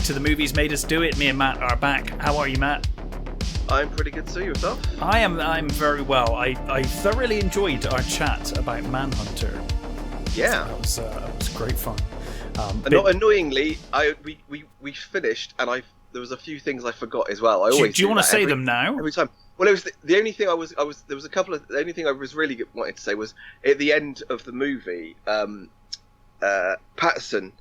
to the Movies Made Us Do It. Me and Matt are back. How are you, Matt? I'm pretty good too. Yourself? I'm very well. I thoroughly enjoyed our chat about Manhunter. Yeah. That was great fun. Annoyingly, we finished, and there was a few things I forgot as well. Do you want to say them now? Every time. Well, it was the only thing there was a couple of, the only thing I was really wanting to say was at the end of the movie, Patterson,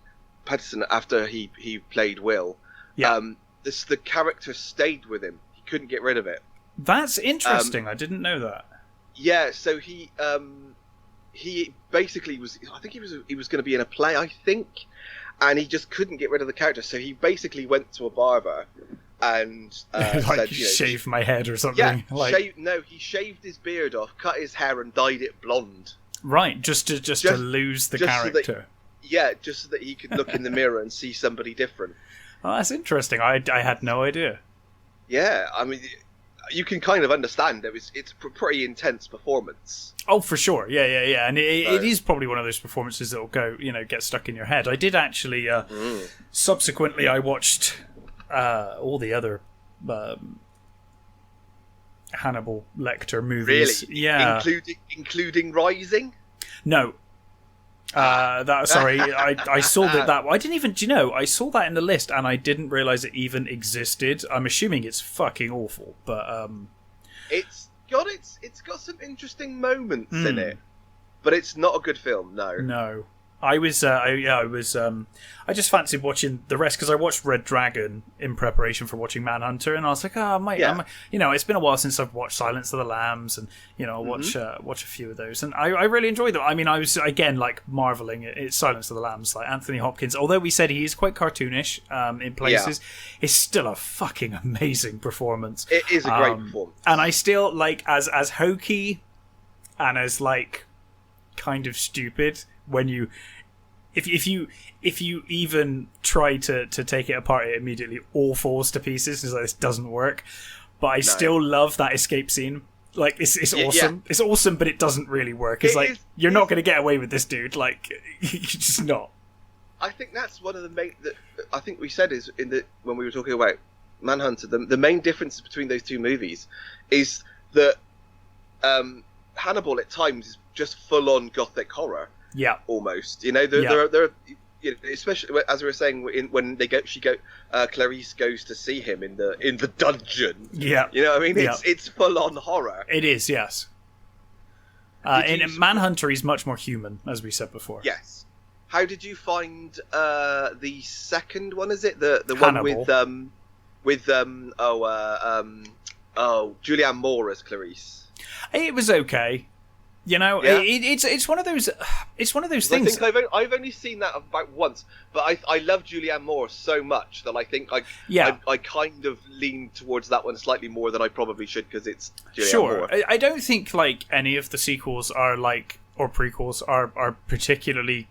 after he played Will, the character stayed with him. He couldn't get rid of it. That's interesting. I didn't know that. Yeah, so he basically was. I think he was going to be in a play, I think, and he just couldn't get rid of the character. So he basically went to a barber and said, shave my head or something. Yeah, he shaved his beard off, cut his hair, and dyed it blonde. Right, just to lose the character. Just so that he could look in the mirror and see somebody different. Oh, that's interesting. I had no idea. Yeah, I mean, you can kind of understand it's a pretty intense performance. Oh, for sure. Yeah. And it is probably one of those performances that will go, get stuck in your head. I did actually, subsequently, I watched all the other Hannibal Lecter movies. Really? Yeah. Including Rising? No. I saw that I didn't even, I saw that in the list and I didn't realise it even existed. I'm assuming it's fucking awful, but it's got some interesting moments in it, but it's not a good film. No. I just fancied watching the rest because I watched Red Dragon in preparation for watching Manhunter, and I was like, it's been a while since I've watched Silence of the Lambs, and I'll watch a few of those, and I really enjoyed them. I mean, I was again marveling at Silence of the Lambs, like Anthony Hopkins. Although we said he is quite cartoonish in places, it's still a fucking amazing performance. It is a great performance, and I still as hokey and as kind of stupid when you. If you even try to take it apart, it immediately all falls to pieces. It's like, this doesn't work. But I still love that escape scene. Like, it's awesome. Yeah. It's awesome, but it doesn't really work. It's you're not going to get away with this, dude. Like, you're just not. I think that's one of the main. I think we said is when we were talking about Manhunter, the main difference between those two movies is that Hannibal at times is just full on gothic horror. Yeah, almost. There, especially as we were saying when Clarice goes to see him in the dungeon. Yeah, what I mean. It's full on horror. It is, yes. In Manhunter, he's much more human, as we said before. Yes. How did you find the second one? Is it the Hannibal. one with Julianne Moore as Clarice? It was okay. It's one of those. It's one of those things. I think I've only seen that about once, but I love Julianne Moore so much that I think I kind of lean towards that one slightly more than I probably should because it's Julianne Moore. I don't think any of the sequels are or prequels are particularly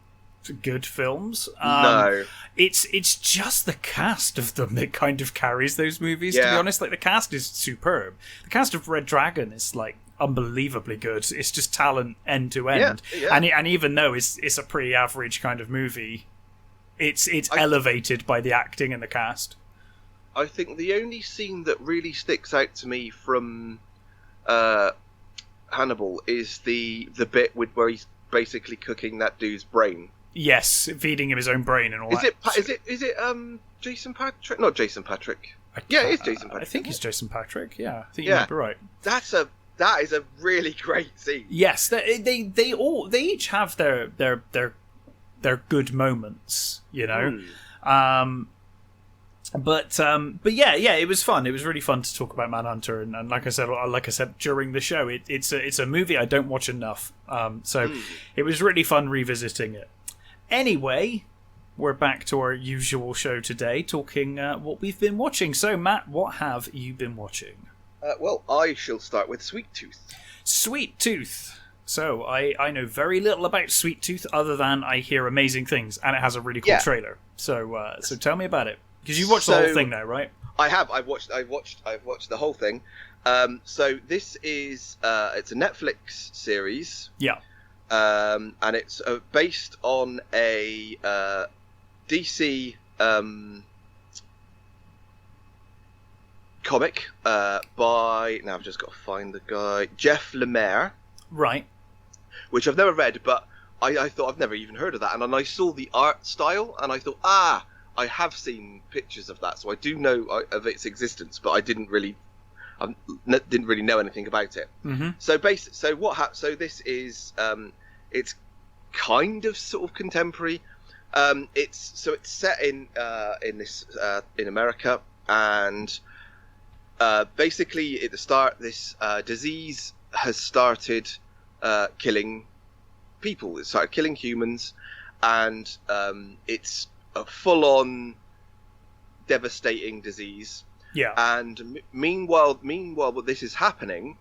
good films. No, it's just the cast of them that kind of carries those movies. To be honest, the cast is superb. The cast of Red Dragon is unbelievably good. It's just talent end to end. Yeah. And even though it's a pretty average kind of movie, it's elevated by the acting and the cast. I think the only scene that really sticks out to me from Hannibal is the bit where he's basically cooking that dude's brain. Yes, feeding him his own brain and all that. Is it Jason Patrick? Not Jason Patrick. Yeah, it is Jason Patrick. I think it's Jason Patrick. Yeah, I think you might be right. That is a really great scene. Yes, they each have their good moments, But yeah, it was fun. It was really fun to talk about Manhunter, and like I said during the show, it's a movie I don't watch enough. So it was really fun revisiting it. Anyway, we're back to our usual show today, talking what we've been watching. So Matt, what have you been watching? Well, I shall start with Sweet Tooth. Sweet Tooth. So, I know very little about Sweet Tooth other than I hear amazing things, and it has a really cool trailer. So tell me about it. Because you watched the whole thing now, right? I have. I've watched the whole thing. So this is it's a Netflix series. Yeah. And it's based on a DC comic by, now I've just got to find the guy, Jeff Lemire, Right. which I've never read, but I thought I've never even heard of that. And then I saw the art style, and I thought, I have seen pictures of that, so I do know of its existence, but I didn't really know anything about it. Mm-hmm. So this is it's kind of sort of contemporary. It's set in America, and basically at the start, this disease has started killing people. It started killing humans, and it's a full-on devastating disease. Yeah. And meanwhile, while this is happening,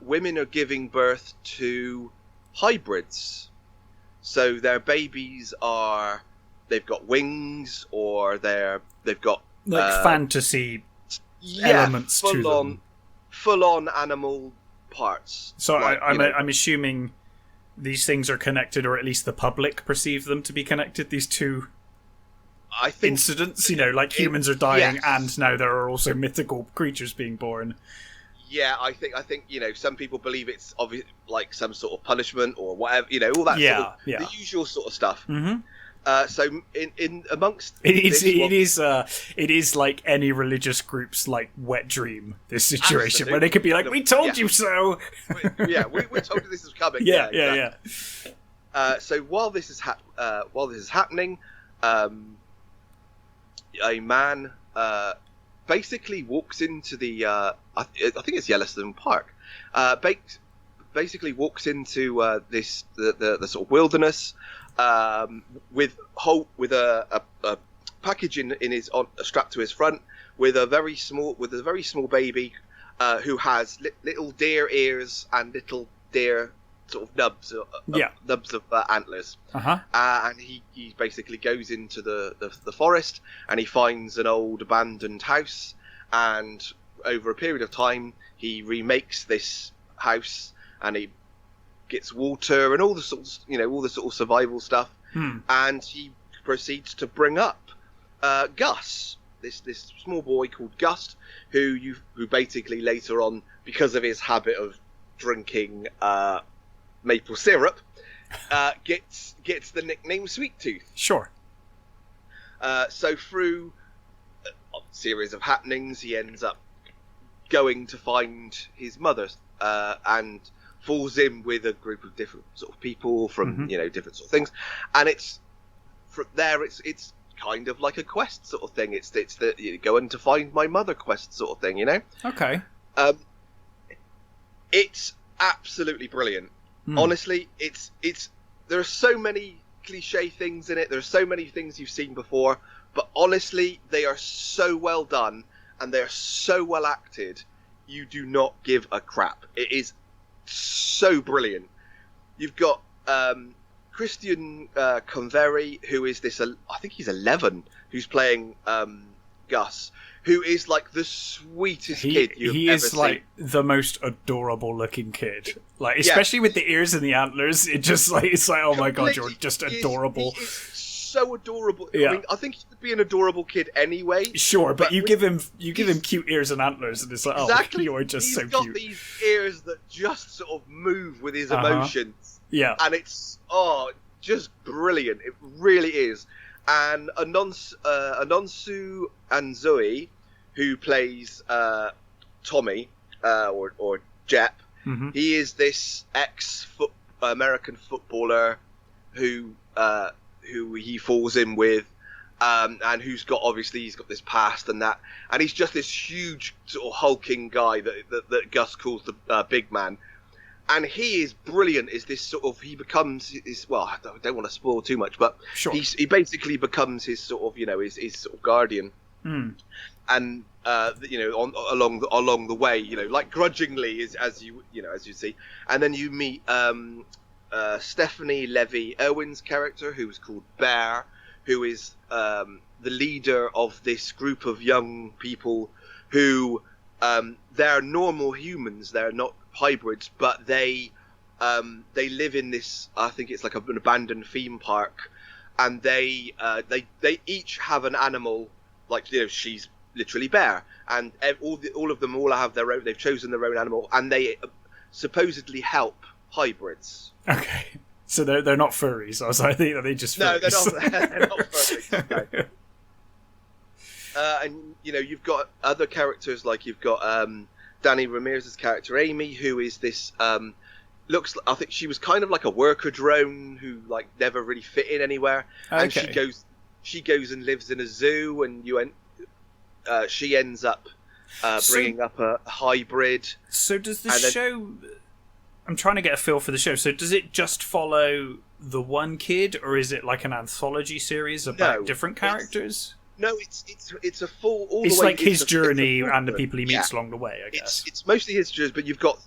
women are giving birth to hybrids. So their babies they've got wings, or they've got fantasy elements to them. Full-on animal parts. So I'm assuming these things are connected, or at least the public perceive them to be connected. These two incidents, like humans are dying, yes. and now there are also mythical creatures being born. Yeah, I think some people believe it's obvious, like some sort of punishment or whatever, all that sort of the usual sort of stuff. Mm-hmm. So in amongst it is like any religious group's like wet dream, this situation. Absolutely. Where they could be like, "We told you so." we told you this was coming. Yeah. So while this is happening, a man basically walks into the I think it's Yellowstone Park. Basically walks into the sort of wilderness with a package in his strapped to his front with a very small baby who has little deer ears and little deer sort of nubs of antlers. Uh-huh. And he basically goes into the forest, and he finds an old abandoned house, and over a period of time he remakes this house, and he gets water and all the sort of survival stuff. And he proceeds to bring up Gus, this small boy called Gus, who basically later on, because of his habit of drinking maple syrup, gets the nickname Sweet Tooth. Sure. So through a series of happenings, he ends up going to find his mother, and falls in with a group of different sort of people from different sort of things, and it's from there it's kind of like a quest sort of thing. It's the going to find my mother quest sort of thing, Okay. It's absolutely brilliant. Honestly, it's there are so many cliche things in it. There are so many things you've seen before, but honestly, they are so well done and they are so well acted. You do not give a crap. It is so brilliant. You've got Christian Convery, who is I think he's 11, who's playing Gus, who is like the sweetest kid you've ever seen. He is like the most adorable looking kid. Like, especially with the ears and the antlers, it's like, oh my god, you're just adorable. He is so adorable. Yeah. I mean, I think he could be an adorable kid anyway. Sure, but you give him cute ears and antlers, and it's like, exactly, you're just so cute. He's got these ears that just sort of move with his emotions. Yeah. And it's just brilliant. It really is. And Anonsu Anzui, who plays Tommy or Jep, he is this ex-American footballer who he falls in with, and he's got this past and that, and he's just this huge sort of hulking guy that Gus calls the big man. And he is brilliant. Is this sort of he becomes his? Well, I don't want to spoil too much, but sure. He basically becomes his sort of his sort of guardian, and along the way, like grudgingly as you see, and then you meet Stephanie Levy Irwin's character, who's called Bear, who is the leader of this group of young people who they're normal humans. They're not hybrids, but they live in this, I think it's like an abandoned theme park, and they each have an animal, like she's literally bear, and all of them all have their own. They've chosen their own animal, and they supposedly help hybrids. Okay, so they're not furries. I was like, are they just furries? No, they're not furries. No. And you've got other characters, like you've got Danny Ramirez's character Amy, who is this I think she was kind of like a worker drone who like never really fit in anywhere, and she goes and lives in a zoo, and she ends up bringing up a hybrid. So does the show? I'm trying to get a feel for the show. So does it just follow the one kid, or is it like an anthology series about different characters? No, it's a full. It's like his journey and the people he meets along the way. I guess it's mostly his journey, but you've got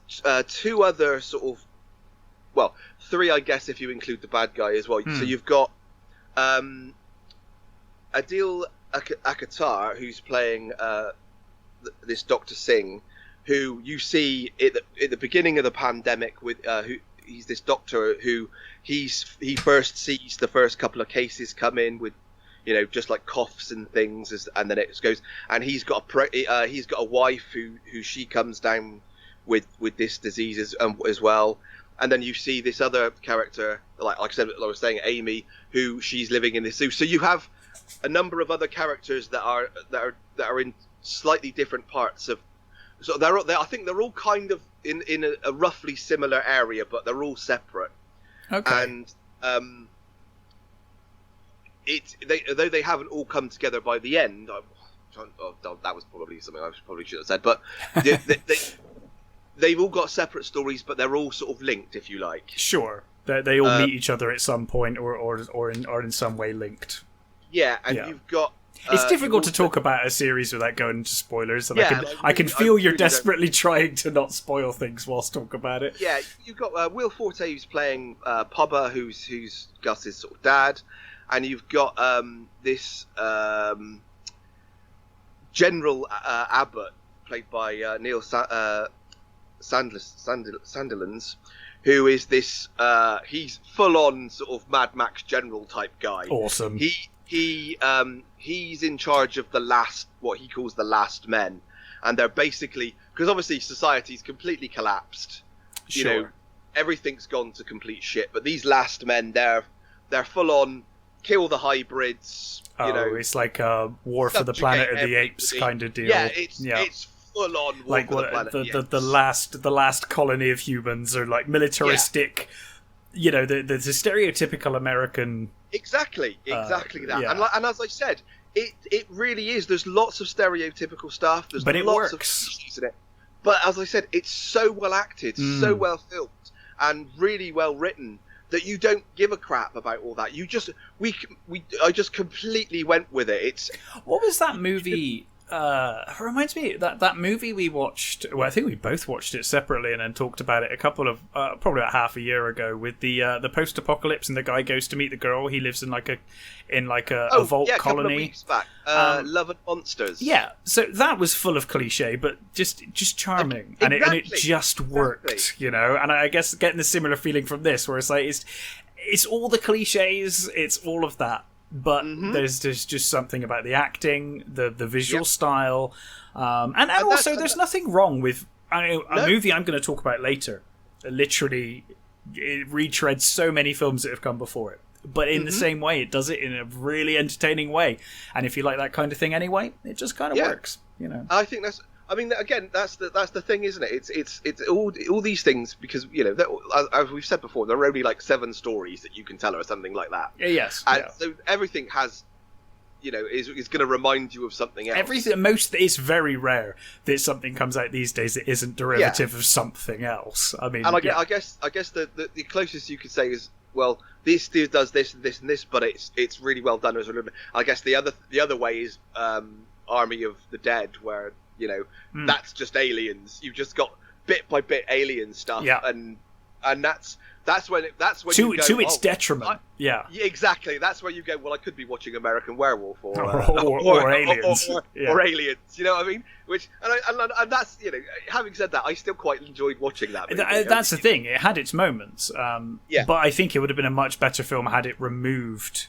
two other sort of, well, three, I guess, if you include the bad guy as well. So you've got Adil Akatar, who's playing this Dr. Singh, who you see at the beginning of the pandemic with he's this doctor who he first sees the first couple of cases come in with just like coughs and things, and then it goes, and he's got a wife who she comes down with this disease as well, and then you see this other character like I said, I was saying Amy, who she's living in this zoo. So you have a number of other characters that are in slightly different parts of. So I think they're all kind of in a roughly similar area, but they're all separate. Okay. And although they haven't all come together by the end, that was probably something I probably should have said. But they've all got separate stories, but they're all sort of linked, if you like. Sure, they all meet each other at some point, or are in some way linked. Yeah, and you've got. It's difficult to talk about a series without going into spoilers, and I can feel you're desperately trying to not spoil things whilst talking about it. Yeah, you've got Will Forte, who's playing Pubba, who's Gus's sort of dad, and you've got this General Abbott, played by Neil Sandilands, who is this he's full on sort of Mad Max General type guy. Awesome. He's in charge of what he calls the last men, and they're basically, because obviously society's completely collapsed. Sure. Everything's gone to complete shit. But these last men, they're full on kill the hybrids. It's like a War for the Planet of the Apes kind of deal. Yeah, it's full on War for the Planet. The last colony of humans are like militaristic. Yeah. The stereotypical American. Exactly that. Yeah. And as I said, it really is. There's lots of stereotypical stuff. There's lots of issues in it. But as I said, it's so well acted, so well filmed, and really well written that you don't give a crap about all that. I just completely went with it. What was that movie? It reminds me that movie we watched. Well, I think we both watched it separately and then talked about it a couple of probably about half a year ago with the post-apocalypse, and the guy goes to meet the girl. He lives in like a vault colony. A couple of weeks back. Love and Monsters. Yeah, so that was full of cliche, but just charming, and it just worked, And I guess getting the similar feeling from this, where it's like it's all the cliches, it's all of that. But there's just something about the acting, the visual style, and also there's nothing wrong with a movie I'm going to talk about later. Literally, it retreads so many films that have come before it, but in the same way, it does it in a really entertaining way. And if you like that kind of thing anyway, it just kind of works. I think that's. I mean, again, that's the thing, isn't it? It's all these things, because as we've said before, there are only like 7 stories that you can tell or something like that. Yes, and so everything has, is going to remind you of something else. It's very rare that something comes out these days that isn't derivative of something else. I mean, and I guess the closest you could say is, well, this dude does this and this and this, but it's really well done. I guess the other way is Army of the Dead, where. That's just aliens. You've just got bit by bit alien stuff, and that's when you go, to its detriment. Yeah, exactly. That's where you go. Well, I could be watching American Werewolf or aliens, or aliens. You know what I mean? Which and that's Having said that, I still quite enjoyed watching that movie. That's the thing. It had its moments. But I think it would have been a much better film had it removed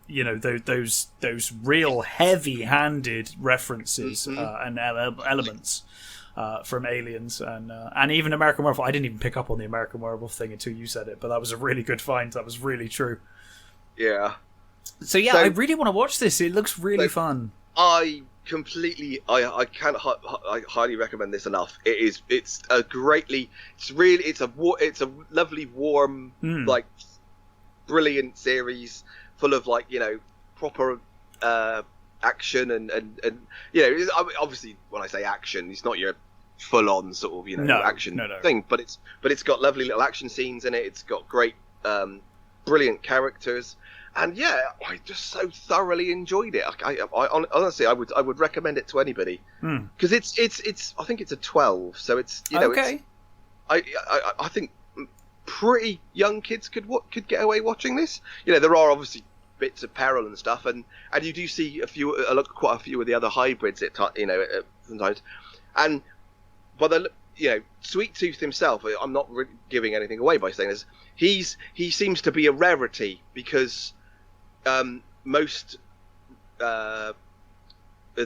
those real heavy-handed references and elements from Aliens and even American Werewolf. I didn't even pick up on the American Werewolf thing until you said it, but that was a really good find. That was really true. Yeah. So I really want to watch this. It looks really fun. I can't highly recommend this enough. It's a lovely, warm, like brilliant series full of proper action and obviously when I say action, it's not your full on sort of action thing, but it's got lovely little action scenes in it. It's got great brilliant characters. And I just so thoroughly enjoyed it. I honestly, I would recommend it to anybody because it's I think it's a 12, so it's okay. I think pretty young kids could get away watching this. There are obviously bits of peril and stuff, and you do see quite a few of the other hybrids sometimes. And Sweet Tooth himself, I'm not really giving anything away by saying this. He seems to be a rarity because most of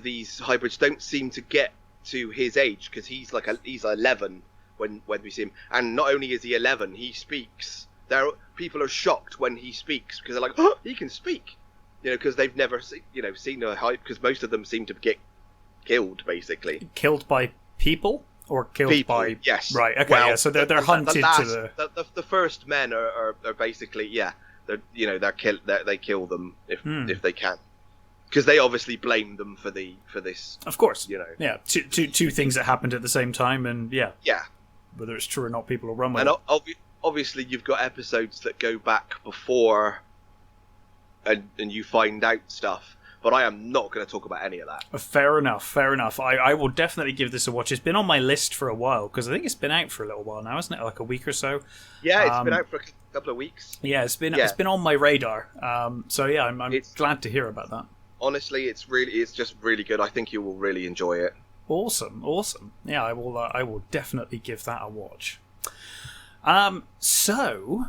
these hybrids don't seem to get to his age because he's 11 when we see him, and not only is he 11, he speaks. People are shocked when he speaks because they're like, oh, he can speak, because they've never seen a hybrid, because most of them seem to get killed, basically. Killed by people or killed by yes, right? Okay, well, so they're hunted to the first men are basically they kill them if they can, because they obviously blame them for this. Of course, two things that happened at the same time, and whether it's true or not, people will run with it. And obviously, you've got episodes that go back before, and you find out stuff. But I am not going to talk about any of that. Fair enough. I will definitely give this a watch. It's been on my list for a while, because I think it's been out for a little while now, isn't it? Like a week or so. Yeah, it's been out for a couple of weeks. Yeah, it's been on my radar. I'm glad to hear about that. Honestly, it's just really good. I think you will really enjoy it. Awesome. Yeah, I will definitely give that a watch. So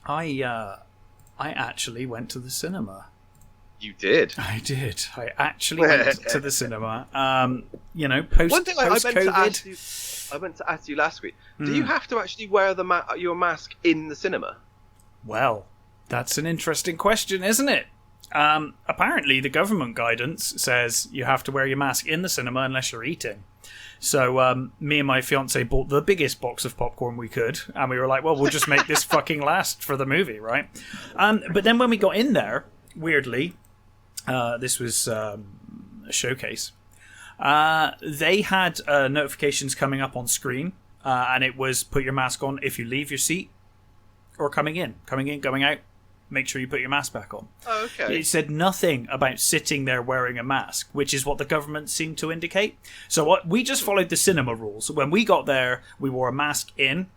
I actually went to the cinema. You did? I did. I actually went to the cinema. Post one thing I meant to ask you last week. Do you have to actually wear your mask in the cinema? Well, that's an interesting question, isn't it? Apparently, the government guidance says you have to wear your mask in the cinema unless you're eating. So me and my fiance bought the biggest box of popcorn we could, and we were like, well, we'll just make this fucking last for the movie, right? But then when we got in there, weirdly, this was a showcase, they had notifications coming up on screen, and it was put your mask on if you leave your seat, or coming in, going out. Make sure you put your mask back on. Oh, okay. It said nothing about sitting there wearing a mask, which is what the government seemed to indicate. So we just followed the cinema rules. When we got there, we wore a mask in,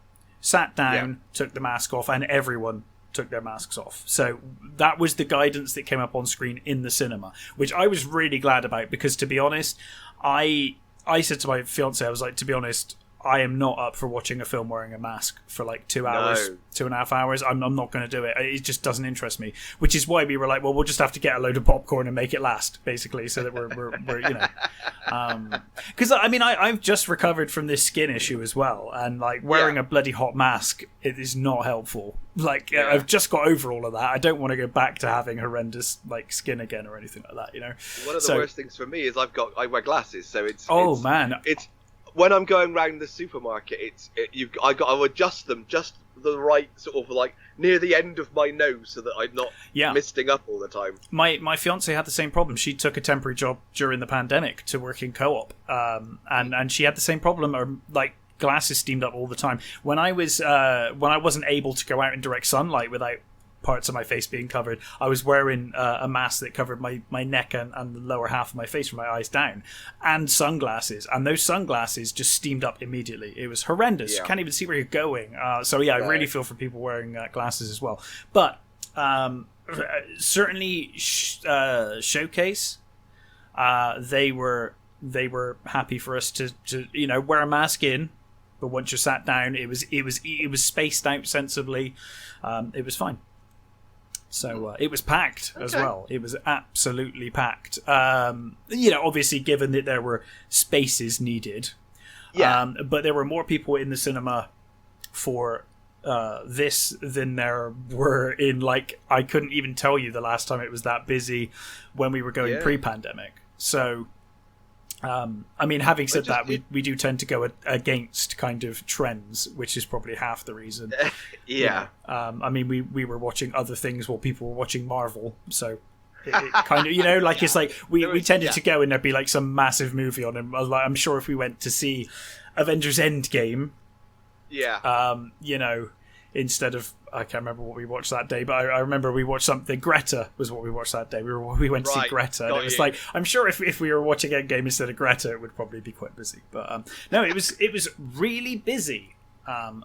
sat down, took the mask off, and everyone took their masks off. So that was the guidance that came up on screen in the cinema, which I was really glad about, because to be honest, I said to my fiance, I was like, to be honest, I am not up for watching a film wearing a mask for like 2 hours, 2.5 hours. I'm not going to do it. It just doesn't interest me. Which is why we were like, well, we'll just have to get a load of popcorn and make it last, basically, so that we're because I've just recovered from this skin issue as well, and like wearing a bloody hot mask, it is not helpful. Like I've just got over all of that. I don't want to go back to having horrendous like skin again or anything like that. One of the worst things for me is I wear glasses, so it's when I'm going around the supermarket, I got to adjust them just the right sort of like near the end of my nose so that I'm not misting up all the time. My fiance had the same problem. She took a temporary job during the pandemic to work in co-op, and she had the same problem, or like glasses steamed up all the time. When I wasn't able to go out in direct sunlight without parts of my face being covered, I was wearing a mask that covered my neck and the lower half of my face from my eyes down, and sunglasses, and those sunglasses just steamed up immediately. It was horrendous. You can't even see where you're going. I really feel for people wearing glasses as well. But certainly Showcase, they were happy for us to wear a mask in, but once you're sat down, it was spaced out sensibly. It was fine. So it was packed as Okay. well. It was absolutely packed. Obviously, given that there were spaces needed. Yeah. But there were more people in the cinema for this than there were in, like, I couldn't even tell you the last time it was that busy when we were going pre-pandemic. So, having said that, we do tend to go against kind of trends, which is probably half the reason. Yeah. We were watching other things while people were watching Marvel, so it kind of, like, it's like we tended to go and there'd be like some massive movie on, and I'm sure if we went to see Avengers Endgame, instead of, I can't remember what we watched that day, but I remember we watched something. Greta was what we watched that day. We went to see Greta, and it was like, I'm sure if we were watching Endgame instead of Greta, it would probably be quite busy. But no, it was really busy. That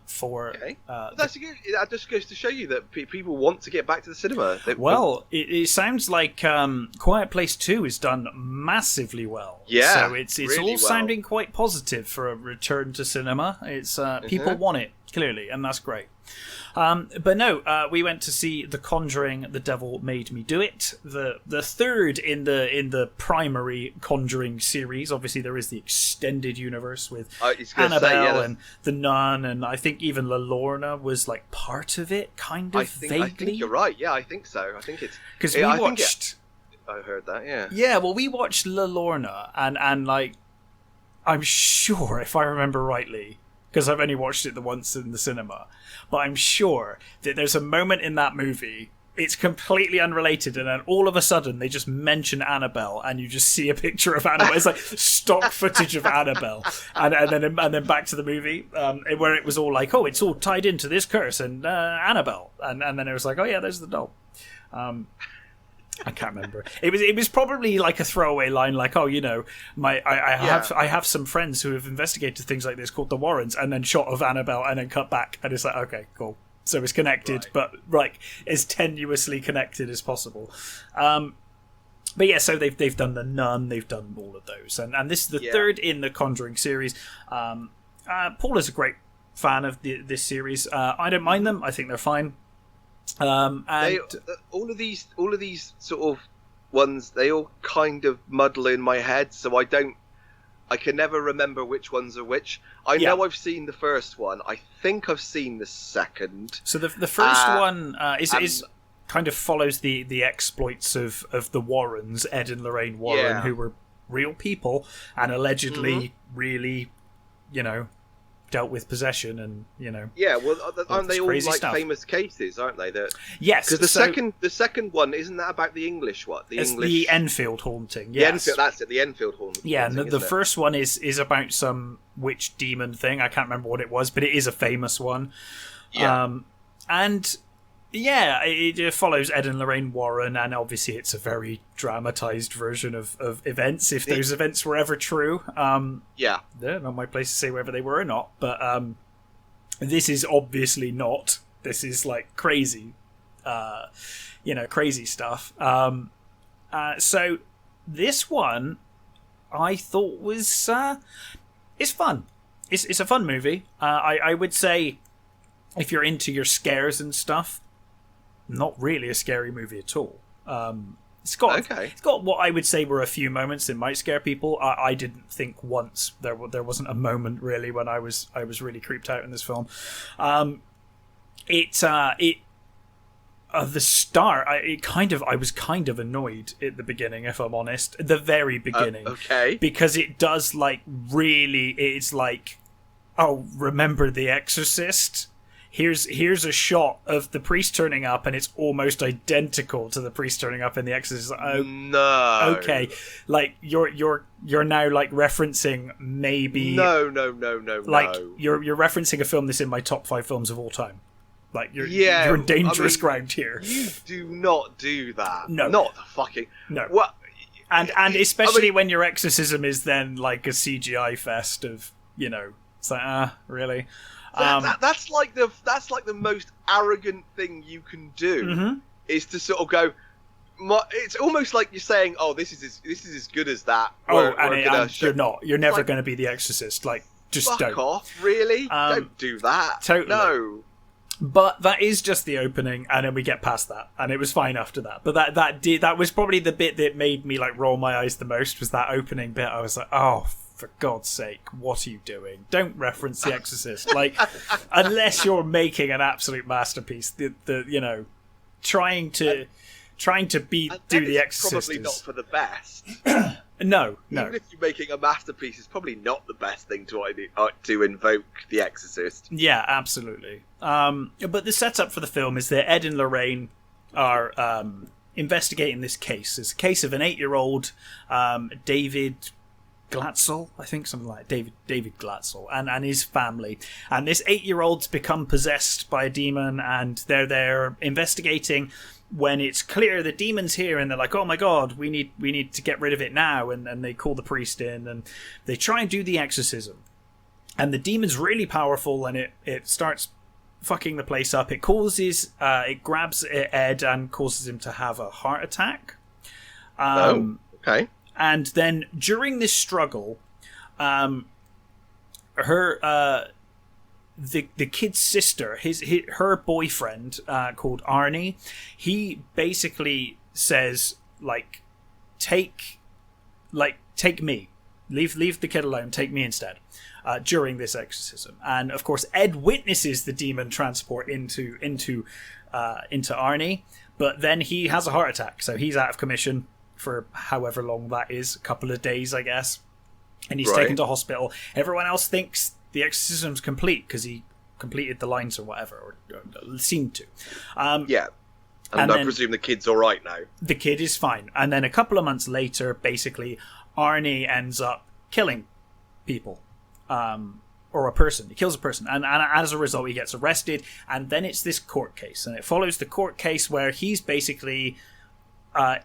just goes to show you that people want to get back to the cinema. It sounds like Quiet Place 2 is done massively well. Yeah, so it's really all sounding quite positive for a return to cinema. It's people want it, clearly, and that's great. But no, we went to see The Conjuring, The Devil Made Me Do It, the third in the primary Conjuring series. Obviously, there is the extended universe with Annabelle and the Nun, and I think even La Lorna was like part of it, kind of vaguely. I think you're right. Yeah, I think so. I think it's because we watched. I heard that. Yeah. Yeah, well, we watched La Lorna, and like, I'm sure if I remember rightly, because I've only watched it the once in the cinema, but I'm sure that there's a moment in that movie, it's completely unrelated, and then all of a sudden they just mention Annabelle, and you just see a picture of Annabelle. It's like stock footage of Annabelle, and then back to the movie, where it was all like, oh, it's all tied into this curse and Annabelle, and then it was like, oh yeah, there's the doll. I can't remember. It was probably like a throwaway line, like, oh, I have some friends who have investigated things like this called the Warrens, and then shot of Annabelle, and then cut back, and it's like, okay, cool. So it's connected, but like as tenuously connected as possible. But yeah, so they've done the Nun, they've done all of those, and this is the third in the Conjuring series. Paul is a great fan of this series. I don't mind them. I think they're fine. And all of these sort of ones, they all kind of muddle in my head, so I can never remember which ones are which. I know I've seen the first one. I think I've seen the second. So the first one is kind of follows the exploits of the Warrens, Ed and Lorraine Warren, who were real people and allegedly really, dealt with possession and aren't they all like stuff. famous cases, aren't they? Yes, because the second one, isn't that about the English one? The Enfield haunting. Yes, that's it. The Enfield haunting. Yeah, and the first one is about some witch demon thing. I can't remember what it was, but it is a famous one. Yeah, it follows Ed and Lorraine Warren, and obviously it's a very dramatized version of events, if those events were ever true. They're not my place to say whether they were or not, but this is obviously not. This is like crazy, crazy stuff. So this one, I thought was it's fun. It's a fun movie. I would say if you're into your scares and stuff, not really a scary movie at all. It's got what I would say were a few moments that might scare people. I didn't think once there wasn't a moment really when I was really creeped out in this film. The start, I was kind of annoyed at the beginning, if I'm honest, at the very beginning, because it does it's like, oh, remember The Exorcist? Here's a shot of the priest turning up, and it's almost identical to the priest turning up in The Exorcist. Oh, no. Okay, like you're now like referencing maybe no. Like you're referencing a film that's in my top 5 films of all time. Like you're in dangerous ground here. You do not do that. No, not the fucking no. What? And especially when your exorcism is then like a CGI fest of it's like really. That's like the most arrogant thing you can do is to sort of go. It's almost like you're saying, "Oh, this is as good as that." You're not. You're never going to be The Exorcist. Like, just fuck don't. off. Really? Don't do that. Totally. No. But that is just the opening, and then we get past that, and it was fine after that. But that was probably the bit that made me like roll my eyes the most, was that opening bit. I was like, oh, for God's sake, what are you doing? Don't reference The Exorcist, like, unless you're making an absolute masterpiece. Trying to do The Exorcist. Probably not for the best. No. Even if you're making a masterpiece, it's probably not the best thing to invoke The Exorcist. Yeah, absolutely. But the setup for the film is that Ed and Lorraine are investigating this case. It's a case of an 8-year-old David Glatzel, I think, something like David Glatzel, and his family. And this 8-year-old's become possessed by a demon, and they're there investigating when it's clear the demon's here, and they're like, oh my god, we need to get rid of it now, and they call the priest in, and they try and do the exorcism. And the demon's really powerful, and it starts fucking the place up. It grabs Ed and causes him to have a heart attack. Okay. And then during this struggle, the kid's sister, her boyfriend, called Arnie, he basically says, like, take me, leave the kid alone, take me instead, during this exorcism. And of course Ed witnesses the demon transport into Arnie, but then he has a heart attack, so he's out of commission for however long that is, a couple of days, I guess, and he's taken to hospital. Everyone else thinks the exorcism's complete because he completed the lines or whatever, or seemed to. Yeah. And I presume the kid's all right now. The kid is fine. And then a couple of months later, basically, Arnie ends up killing people. Or a person. He kills a person. And as a result, he gets arrested. And then it's this court case. And it follows the court case where he's basically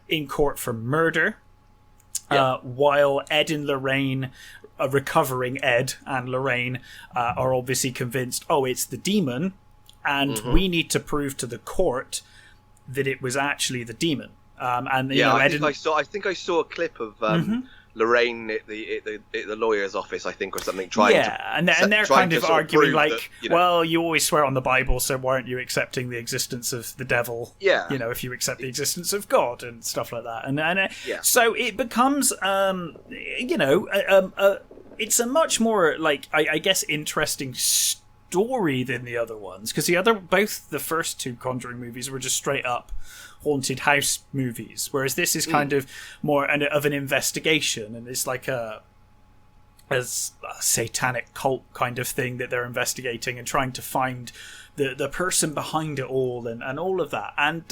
in court for murder. While Ed and Lorraine, recovering Ed and Lorraine, are obviously convinced, oh, it's the demon, and we need to prove to the court that it was actually the demon. I think I saw a clip of Lorraine at the lawyer's office, I think, or something. And they're kind of arguing like, well, you always swear on the Bible, so why aren't you accepting the existence of the devil? Yeah, if you accept the existence of God and stuff like that, and so it becomes, it's a much more like I guess interesting story than the other ones, because both the first two Conjuring movies were just straight up haunted house movies, whereas this is kind of more of an investigation, and it's like a satanic cult kind of thing that they're investigating and trying to find the person behind it all, and all of that. And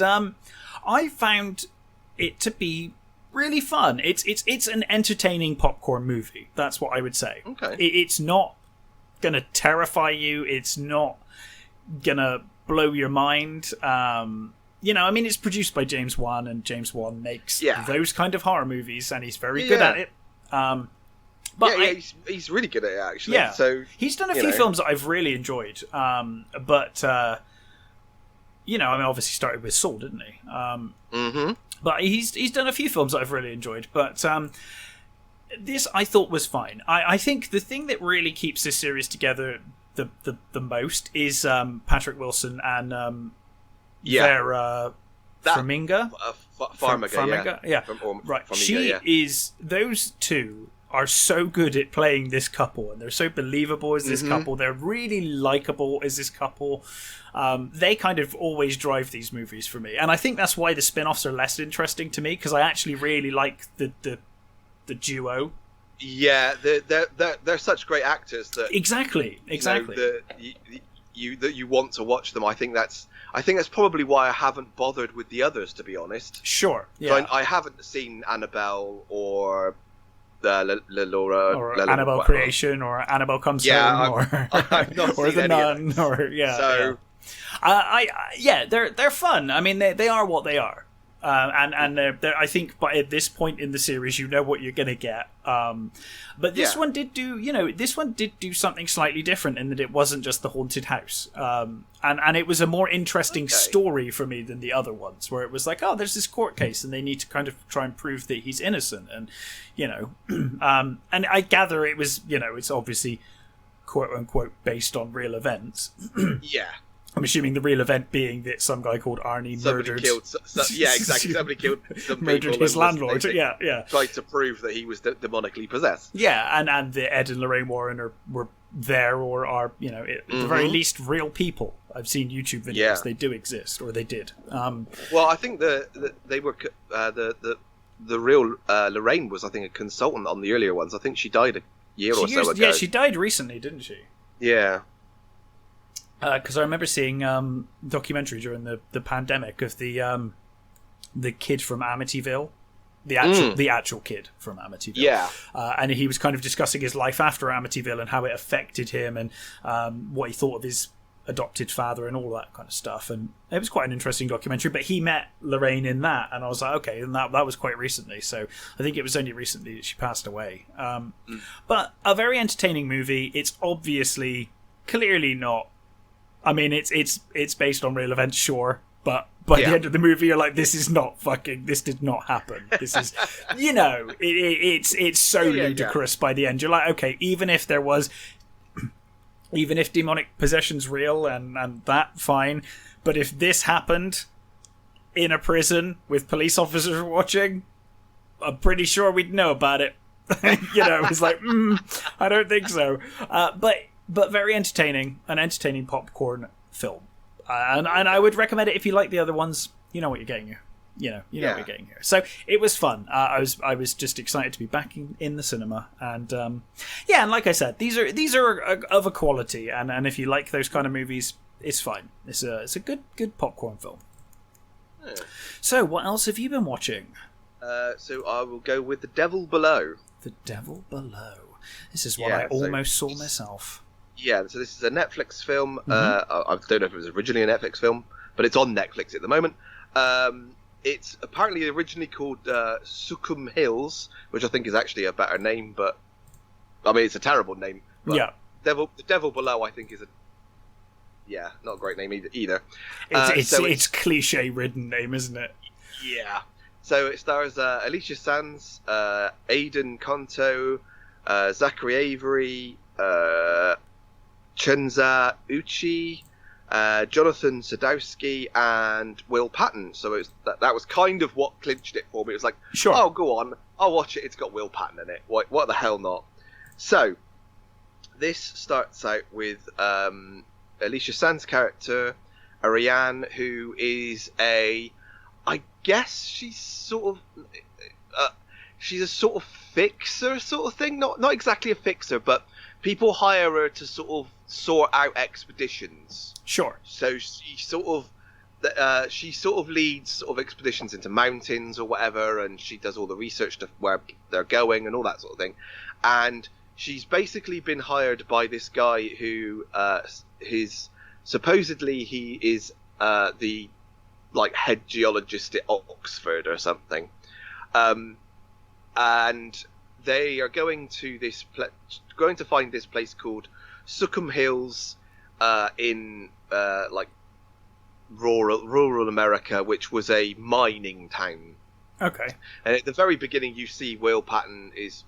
I found it to be really fun. It's an entertaining popcorn movie. That's what I would say. Okay. It's not gonna terrify you. It's not gonna blow your mind. It's produced by James Wan, and James Wan makes those kind of horror movies, and he's very good at it. He's really good at it, actually. Yeah, so he's done a few films that I've really enjoyed. Obviously started with Saw, didn't he? But he's done a few films that I've really enjoyed. But this I thought was fine. I think the thing that really keeps this series together the most is Patrick Wilson and Vera Farmiga. Farmiga, yeah. Farmiga, is. Those two are so good at playing this couple, and they're so believable as this couple. They're really likable as this couple. They kind of always drive these movies for me, and I think that's why the spin-offs are less interesting to me, because I actually really like the duo. Yeah, they're such great actors that exactly. You want to watch them. I think that's probably why I haven't bothered with the others, to be honest. Sure. Yeah. I haven't seen Annabelle or Laura or Annabelle Creation or Annabelle Comes Home or The Nun they're fun. I mean, they are what they are. And they're, I think, at this point in the series, you know what you're going to get. But this one did do something slightly different in that it wasn't just the haunted house. And it was a more interesting story for me than the other ones, where it was like, oh, there's this court case and they need to kind of try and prove that he's innocent. And, and I gather it was, it's obviously quote unquote based on real events. Yeah. I'm assuming the real event being that some guy called Arnie murdered. Yeah, exactly. Somebody killed some murdered people his landlord. Yeah. Tried to prove that he was demonically possessed. Yeah, and the Ed and Lorraine Warren were there, or are, you know, at the very least, real people. I've seen YouTube videos. Yeah. They do exist, or they did. Well, I think they were the real Lorraine was, I think, a consultant on the earlier ones. I think she died a year or so ago. Yeah, she died recently, didn't she? Yeah. Because I remember seeing documentary during the pandemic of the kid from Amityville, the actual kid from Amityville. Yeah. And he was kind of discussing his life after Amityville and how it affected him, and what he thought of his adopted father and all that kind of stuff. And it was quite an interesting documentary. But he met Lorraine in that, and I was like, okay, and that was quite recently. So I think it was only recently that she passed away. But a very entertaining movie. It's obviously clearly not. I mean, it's based on real events, sure, but by the end of the movie, you're like, this is not fucking. This did not happen. This is, you know, it's so ludicrous by the end. You're like, okay, even if demonic possession's real and that, fine, but if this happened in a prison with police officers watching, I'm pretty sure we'd know about it. You know, it's like, I don't think so. But very entertaining, an entertaining popcorn film, and I would recommend it if you like the other ones. You know what you're getting here. You know what you're getting here. So it was fun. I was just excited to be back in the cinema, and and like I said, these are of a quality, and if you like those kind of movies, it's fine. It's a good popcorn film. Yeah. So what else have you been watching? So I will go with The Devil Below. The Devil Below. This is what I almost saw myself. Yeah, so this is a Netflix film. I don't know if it was originally a Netflix film, but it's on Netflix at the moment. It's apparently originally called Succum Hills, which I think is actually a better name, but I mean, it's a terrible name. But The Devil Below, I think, is not a great name either. It's cliche-ridden name, isn't it? Yeah. So it stars Alicia Sands, Aidan Conto, Zachary Avery, Chunza Uchi, Jonathan Sadowski, and Will Patton. So that was kind of what clinched it for me. It was like, sure, oh, go on, I'll watch it. It's got Will Patton in it. What the hell not? So this starts out with Alicia Sands' character, Ariane, who is I guess she's sort of she's a sort of fixer sort of thing. Not exactly a fixer, but people hire her to sort of sort out expeditions. Sure. So she sort of leads sort of expeditions into mountains or whatever, and she does all the research to where they're going and all that sort of thing. And she's basically been hired by this guy who supposedly he is the like head geologist at Oxford or something, and they are going to find this place called Succum Hills in like rural America, which was a mining town. Okay. And at the very beginning, you see Will Patton is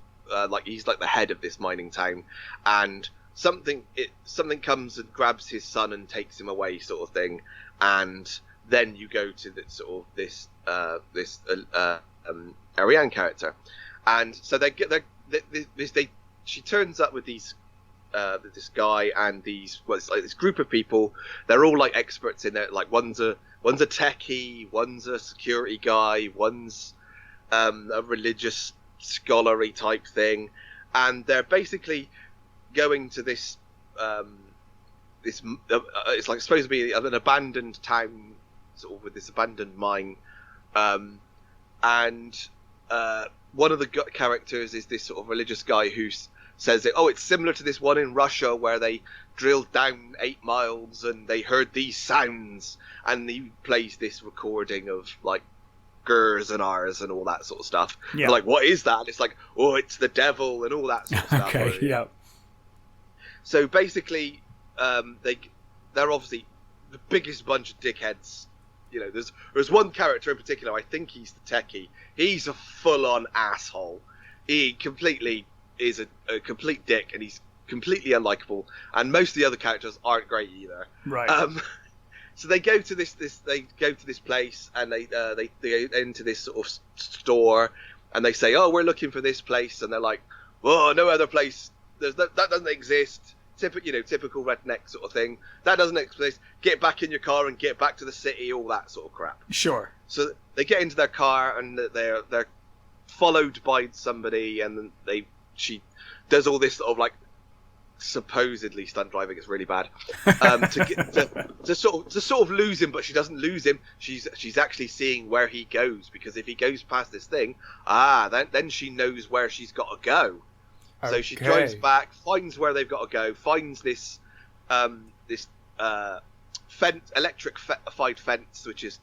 he's like the head of this mining town, and something comes and grabs his son and takes him away, sort of thing, and then you go to this Ariane character, and so she turns up with this guy and it's like this group of people. They're all like experts in it. Like one's a techie, one's a security guy, one's a religious scholarly type thing, and they're basically going to this it's like supposed to be an abandoned town, sort of with this abandoned mine, and one of the characters is this sort of religious guy who says that, it's similar to this one in Russia where they drilled down 8 miles and they heard these sounds, and he plays this recording of like gers and R's and all that sort of stuff. Yeah. Like, what is that? And it's like, it's the devil and all that sort of stuff. Okay, yeah. So basically, they're obviously the biggest bunch of dickheads. You know, there's one character in particular, I think he's the techie. He's a full-on asshole. He completely is a complete dick, and he's completely unlikable. And most of the other characters aren't great either. Right. So they go to this place, and they go into this sort of store, and they say, "Oh, we're looking for this place," and they're like, "Oh, no other place. That doesn't exist." Typical redneck sort of thing. That doesn't exist. Get back in your car and get back to the city. All that sort of crap. Sure. So they get into their car, and they're followed by somebody, and she does all this sort of like supposedly stunt driving. It's really bad. To sort of lose him, but she doesn't lose him. She's actually seeing where he goes, because if he goes past this thing, then she knows where she's got to go. Okay. So she drives back, finds where they've got to go, finds this electrified fence, which is,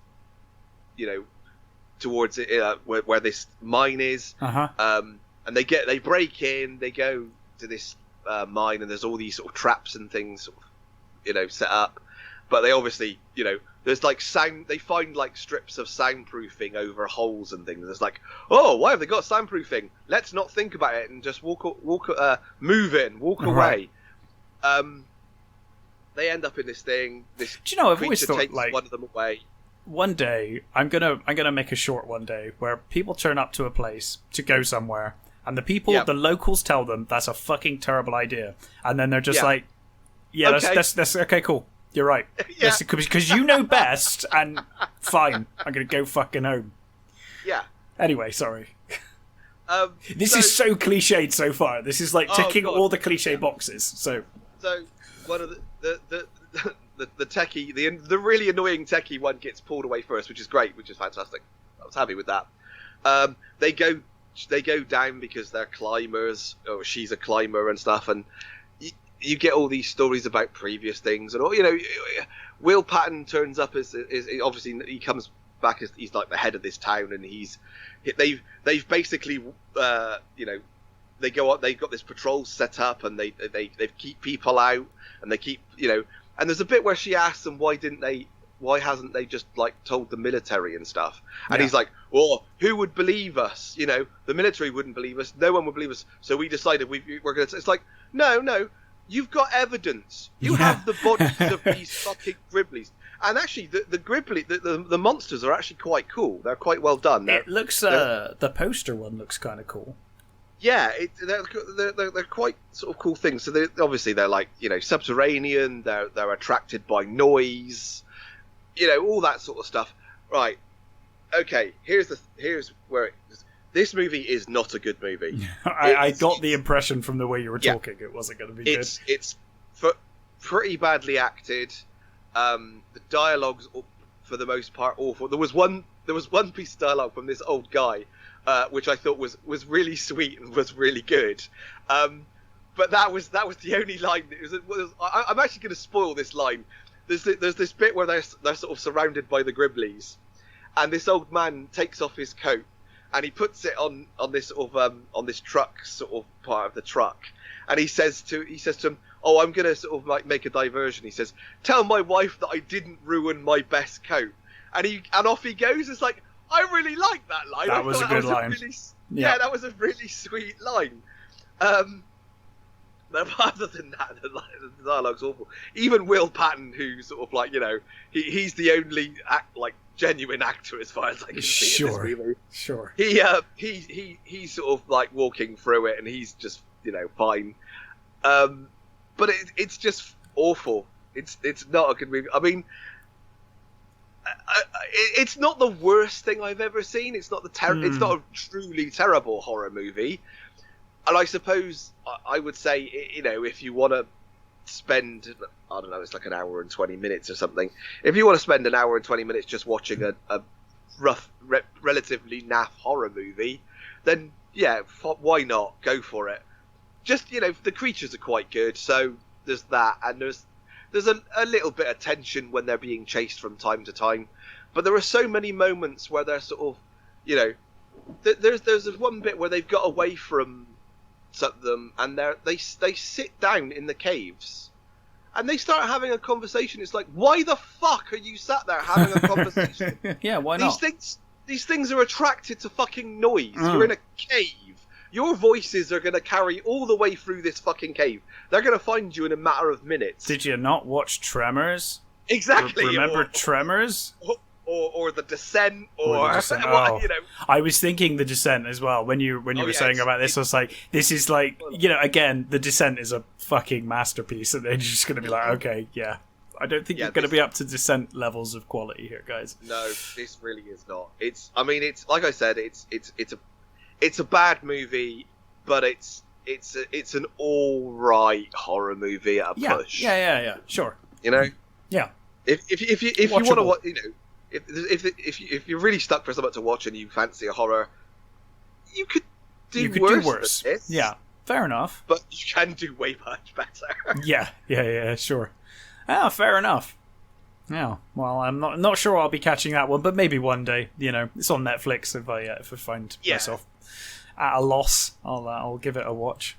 towards it where this mine is. And they break in, they go to this mine, and there's all these sort of traps and things sort of, set up. But they obviously, there's like they find like strips of soundproofing over holes and things. It's like, oh, why have they got soundproofing? Let's not think about it and just walk away. They end up in this thing. Do you know, I've always thought, takes like, one of them away. One day, I'm gonna make a short one day where people turn up to a place to go somewhere, and the locals tell them that's a fucking terrible idea, and then they're just like, yeah, okay. That's okay, cool. You're right. Yeah. Because you know best, and fine, I'm going to go fucking home. Yeah. Anyway, sorry. This is so cliched so far. This is like ticking all the cliche boxes. So one of the techie, the really annoying techie one gets pulled away first, which is great, which is fantastic. I was happy with that. They go down because they're climbers, or she's a climber and stuff, and you get all these stories about previous things, and all. Will Patton turns up as obviously he comes back as he's like the head of this town, and they've basically they go up, they've got this patrol set up, and they keep people out, and they keep and there's a bit where she asks them why hasn't they just like told the military and stuff, and he's like, well, who would believe us? The military wouldn't believe us, no one would believe us, so we decided we're gonna. It's like, no, you've got evidence. You have the bodies of these fucking Gribblies. And actually, the Gribbly, the monsters are actually quite cool. They're quite well done. It looks, the poster one looks kind of cool. Yeah, they're quite sort of cool things. So they're like, subterranean. They're attracted by noise, all that sort of stuff. Right. Okay. Here's where it. This movie is not a good movie. I got the impression from the way you were talking it wasn't going to be good. It's pretty badly acted. The dialogue's for the most part awful. There was one piece of dialogue from this old guy, which I thought was really sweet and was really good. But that was the only line. I'm actually going to spoil this line. There's this bit where they're sort of surrounded by the Gribblies, and this old man takes off his coat, and he puts it on this sort of on this truck sort of part of the truck, and he says to him, "Oh, I'm gonna sort of like make a diversion." He says, "Tell my wife that I didn't ruin my best coat," and off he goes. It's like, I really like that line. That was a good line. Yeah, that was a really sweet line. But other than that, the dialogue's awful. Even Will Patton, who sort of like he's the only genuine actor as far as I can see in this movie. Sure. He's sort of like walking through it, and he's just fine. But it's just awful. It's not a good movie. I mean, it's not the worst thing I've ever seen. It's not it's not a truly terrible horror movie. And I suppose I would say, if you want to spend, I don't know, it's like an hour and 20 minutes or something. If you want to spend an hour and 20 minutes just watching a relatively naff horror movie, then yeah, why not? Go for it. Just, the creatures are quite good, so there's that, and there's a little bit of tension when they're being chased from time to time, but there are so many moments where they're sort of, there's one bit where they've got away from them, and they sit down in the caves, and they start having a conversation. It's like, why the fuck are you sat there having a conversation? Yeah, why not? These things are attracted to fucking noise. You're in a cave. Your voices are going to carry all the way through this fucking cave. They're going to find you in a matter of minutes. Did you not watch Tremors? Exactly. Remember Tremors? Or The Descent, Or The Descent. well, Oh. I was thinking The Descent as well when you were saying about this. I was like, this is like, again, The Descent is a fucking masterpiece, and they're just going to be like, okay, yeah. I don't think you're going to be up to Descent levels of quality here, guys. No, this really is not. It's like I said, it's a bad movie, but it's an all right horror movie at a push. Yeah, sure. Yeah. If you want to watch, if you're really stuck for something to watch and you fancy a horror, you could do worse than this. Yeah, fair enough. But you can do way much better. yeah, sure. Ah, fair enough. Yeah, well, I'm not sure I'll be catching that one, but maybe one day. It's on Netflix. If I find myself at a loss, I'll give it a watch.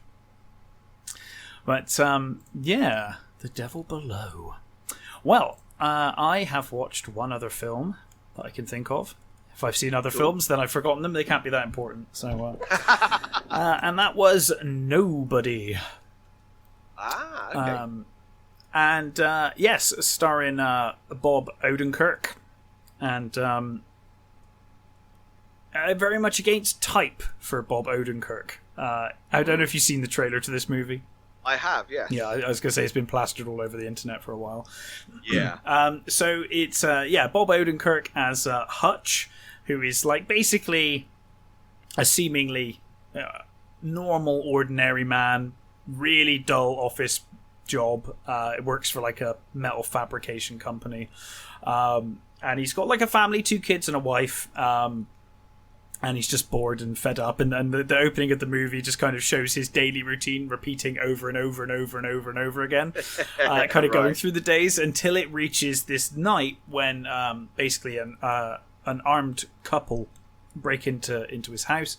But The Devil Below. Well, I have watched one other film that I can think of. If I've seen other films, then I've forgotten them. They can't be that important. So, and that was Nobody. Okay. And yes, starring Bob Odenkirk, and very much against type for Bob Odenkirk. I don't know if you've seen the trailer to this movie. I have, yes. Yeah, I was going to say it's been plastered all over the internet for a while. Yeah. So it's Bob Odenkirk as Hutch, who is like basically a seemingly normal, ordinary man, really dull office job. It works for like a metal fabrication company, and he's got like a family, 2 kids and a wife, and he's just bored and fed up, and the opening of the movie just kind of shows his daily routine repeating over and over and over and over and over again, kind of going through the days until it reaches this night when basically an armed couple break into his house,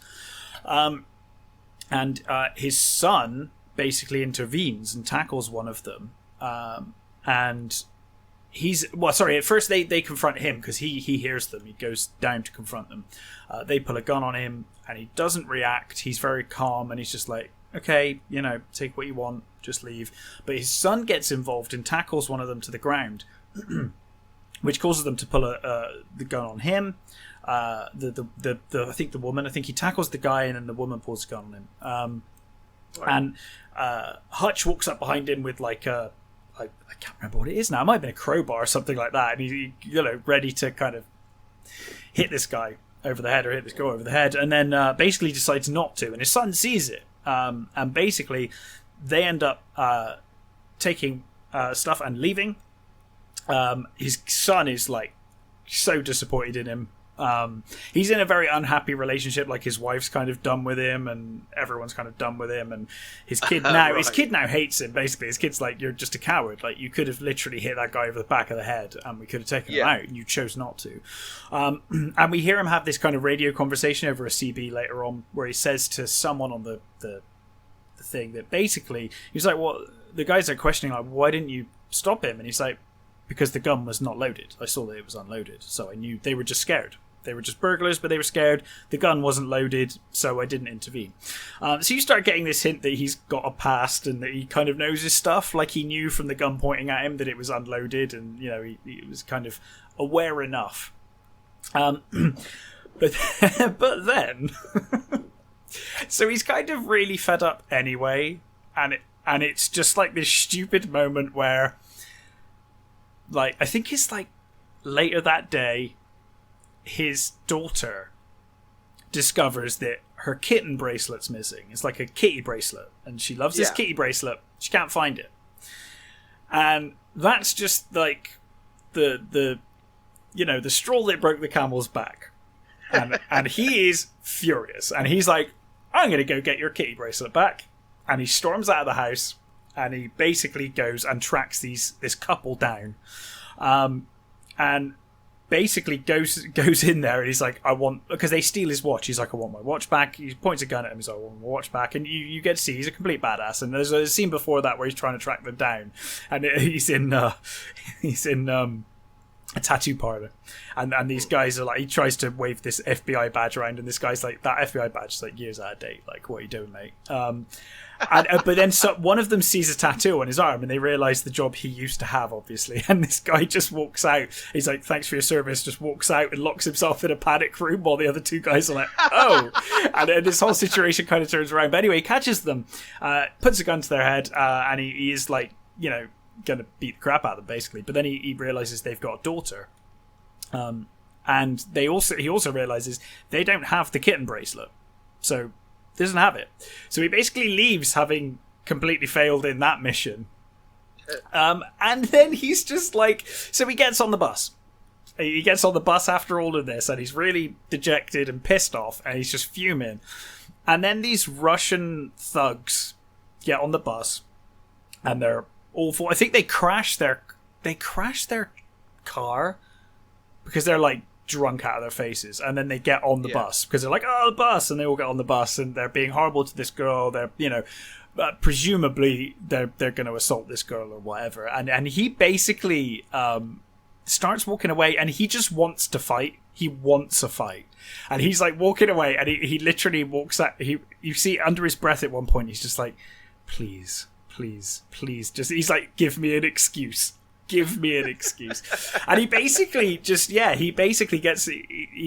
and his son basically intervenes and tackles one of them, and at first they confront him because he hears them. He goes down to confront them. They pull a gun on him and he doesn't react. He's very calm and he's just like, okay, take what you want, just leave. But his son gets involved and tackles one of them to the ground, which causes them to pull the gun on him. I think the woman, I think he tackles the guy and then the woman pulls the gun on him. And Hutch walks up behind him with like a, I can't remember what it is now. It might have been a crowbar or something like that. And he ready to kind of hit this guy over the head or hit this girl over the head. And then basically decides not to. And his son sees it. And basically they end up taking stuff and leaving. His son is like so disappointed in him. He's in a very unhappy relationship. Like his wife's kind of done with him, and everyone's kind of done with him. And his kid now, his kid now hates him. Basically, his kid's like, "You're just a coward. Like you could have literally hit that guy over the back of the head, and we could have taken him out, and you chose not to." And we hear him have this kind of radio conversation over a CB later on, where he says to someone on the thing that basically he's like, "Well, the guys are questioning like, why didn't you stop him?" And he's like, "Because the gun was not loaded. I saw that it was unloaded, so I knew they were just scared." They were just burglars, but they were scared. The gun wasn't loaded, so I didn't intervene. So you start getting this hint that he's got a past and that he kind of knows his stuff. Like he knew from the gun pointing at him that it was unloaded, and he was kind of aware enough. But then, so he's kind of really fed up anyway, and it's just like this stupid moment where, like, I think it's like later that day, his daughter discovers that her kitten bracelet's missing. It's like a kitty bracelet, and she loves this kitty bracelet. She can't find it, and that's just like the straw that broke the camel's back. And he is furious, and he's like, "I'm going to go get your kitty bracelet back." And he storms out of the house, and he basically goes and tracks this couple down, and basically goes in there, and he's like, because they steal his watch. He's like, "I want my watch back." He points a gun at him. He's like, "I want my watch back." And you get to see he's a complete badass. And there's a scene before that where he's trying to track them down, and he's in a tattoo parlor, and these guys are like, he tries to wave this FBI badge around, and this guy's like, "That FBI badge is like years out of date. Like, what are you doing, mate?" But then one of them sees a tattoo on his arm, and they realise the job he used to have, obviously. And this guy just walks out. He's like, "Thanks for your service." Just walks out and locks himself in a panic room while the other two guys are like, "Oh!" And then this whole situation kind of turns around. But anyway, he catches them, puts a gun to their head, and he is like, gonna beat the crap out of them basically. But then he realises they've got a daughter, and he also realises they don't have the kitten bracelet, so he doesn't have it. So he basically leaves, having completely failed in that mission. And then he's just like, so he gets on the bus. He gets on the bus after all of this, and he's really dejected and pissed off, and he's just fuming. And then these Russian thugs get on the bus, and they're awful. I think they crash their car because they're like drunk out of their faces, and then they get on the bus because they're like, "Oh, the bus," and they all get on the bus, and they're being horrible to this girl. They're presumably they're going to assault this girl or whatever, and he basically starts walking away, and he just wants to fight. He wants a fight, and he's like walking away, and he literally walks out. You see under his breath at one point, he's just like, please, just, he's like, give me an excuse. And he basically he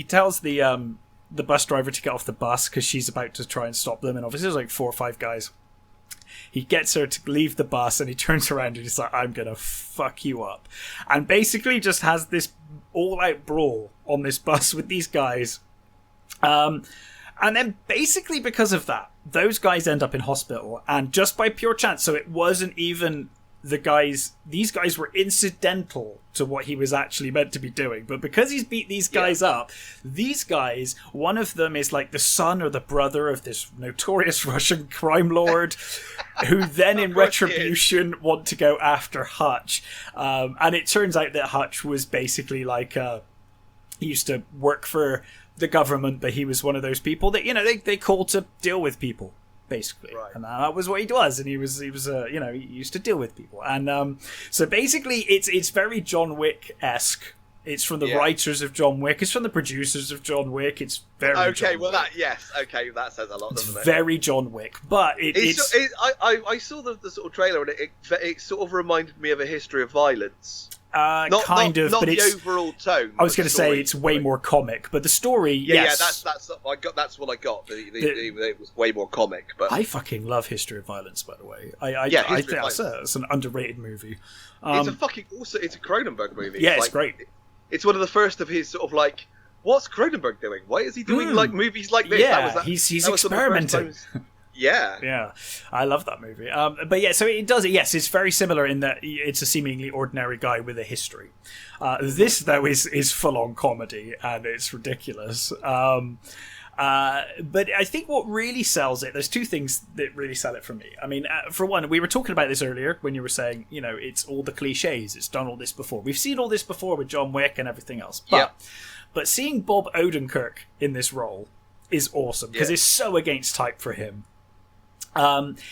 tells the bus driver to get off the bus because she's about to try and stop them, and obviously there's like 4 or 5 guys. He gets her to leave the bus, and he turns around and he's like, "I'm gonna fuck you up," and basically just has this all-out brawl on this bus with these guys. And then basically because of that, those guys end up in hospital, and just by pure chance, so it wasn't even these guys were incidental to what he was actually meant to be doing, but because he's beat these guys up, these guys, one of them is like the son or the brother of this notorious Russian crime lord who then in retribution want to go after Hutch, and it turns out that Hutch was basically like he used to work for the government, but he was one of those people that they call to deal with people, basically, right. And that was what he was, and he used to deal with people, and so basically it's very John Wick-esque. It's from the writers of John Wick. It's from the producers of John Wick. It's very John Wick. That says a lot, doesn't it? It's very John Wick, but I saw the sort of trailer, and it sort of reminded me of A History of Violence. Not but it's the overall tone. I was going to say it's way more comic, but the story, yes. That's what I got. It was way more comic. But I fucking love History of Violence, by the way. I think it's an underrated movie. It's a Cronenberg movie. Yeah, it's great. It's one of the first of his sort of like, what's Cronenberg doing? Why is he doing like movies like this? Yeah, he's experimenting. Yeah, I love that movie. But yeah, so it does it. Yes, it's very similar in that it's a seemingly ordinary guy with a history. This though is full on comedy, and it's ridiculous. But I think what really sells it, there's 2 things that really sell it for me. I mean, for one, we were talking about this earlier when you were saying, it's all the cliches. It's done all this before. We've seen all this before with John Wick and everything else. But seeing Bob Odenkirk in this role is awesome because it's so against type for him.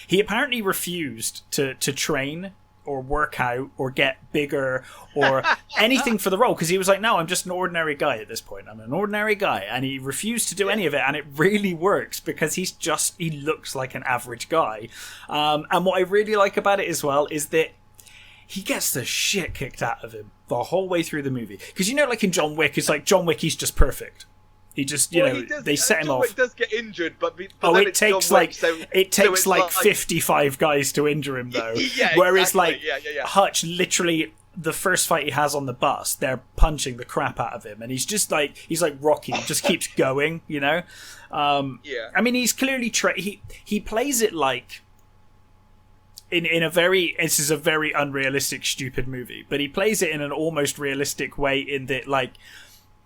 He apparently refused to train or work out or get bigger or anything for the role because he was like, no, I'm just an ordinary guy at this point. I'm an ordinary guy, and he refused to do any of it, and it really works because he looks like an average guy. And what I really like about it as well is that he gets the shit kicked out of him the whole way through the movie because like in John Wick, it's like John Wick, he's just perfect. He just, they set him off. He does get injured, but it takes like 55 guys to injure him though. Whereas Hutch, literally, the first fight he has on the bus, they're punching the crap out of him, and he's like Rocky, just keeps going. I mean, he's clearly he plays it like in a very, this is a very unrealistic, stupid movie, but he plays it in an almost realistic way in that like.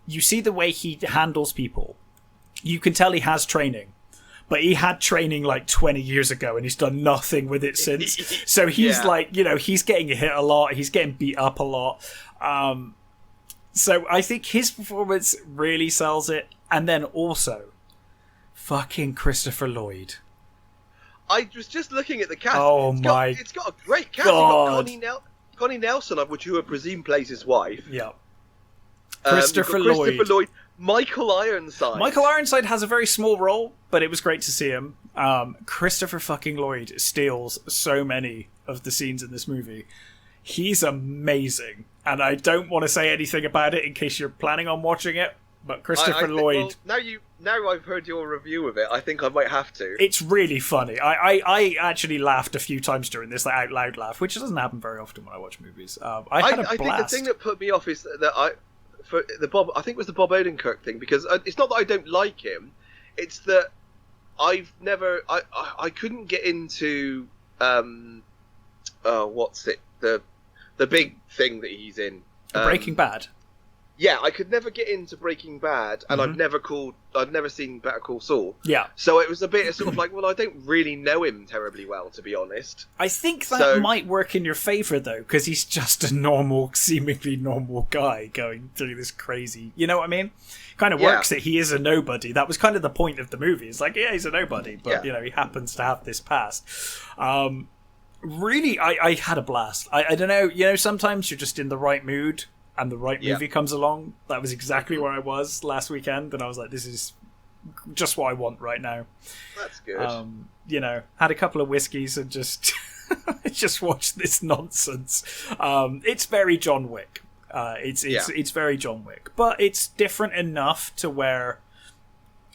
You see the way he handles people. You can tell he has training. But he had training like 20 years ago and he's done nothing with it since. So he's he's getting hit a lot. He's getting beat up a lot. So I think his performance really sells it. And then also, fucking Christopher Lloyd. I was just looking at the cast. It's got a great cast. God. You've got Connie Nelson, which you would presume plays his wife. Yeah. Christopher Lloyd, Michael Ironside. Michael Ironside has a very small role, but it was great to see him. Christopher fucking Lloyd steals so many of the scenes in this movie. He's amazing, and I don't want to say anything about it in case you're planning on watching it. But Christopher Lloyd. Well, now I've heard your review of it, I think I might have to. It's really funny. I actually laughed a few times during this, like out loud laugh, which doesn't happen very often when I watch movies. I had a blast. I think the thing that put me off is that I think it was the Bob Odenkirk thing, because it's not that I don't like him, it's that I couldn't get into what's it, the big thing that he's in, Breaking Bad. Yeah, I could never get into Breaking Bad, and Mm-hmm. I'd never seen Better Call Saul. Yeah. So it was a bit sort of like, well, I don't really know him terribly well, to be honest. I think that might work in your favour, though, because he's just a seemingly normal guy going through this crazy... You know what I mean? Kind of works that he is a nobody. That was kind of the point of the movie. It's like, yeah, he's a nobody, but, he happens to have this past. Really, I had a blast. I don't know, sometimes you're just in the right mood, and the right movie comes along. That was exactly where I was last weekend, and I was like, this is just what I want right now. That's good. Had a couple of whiskeys and just just watched this nonsense. It's very John Wick. It's very John Wick, but it's different enough to where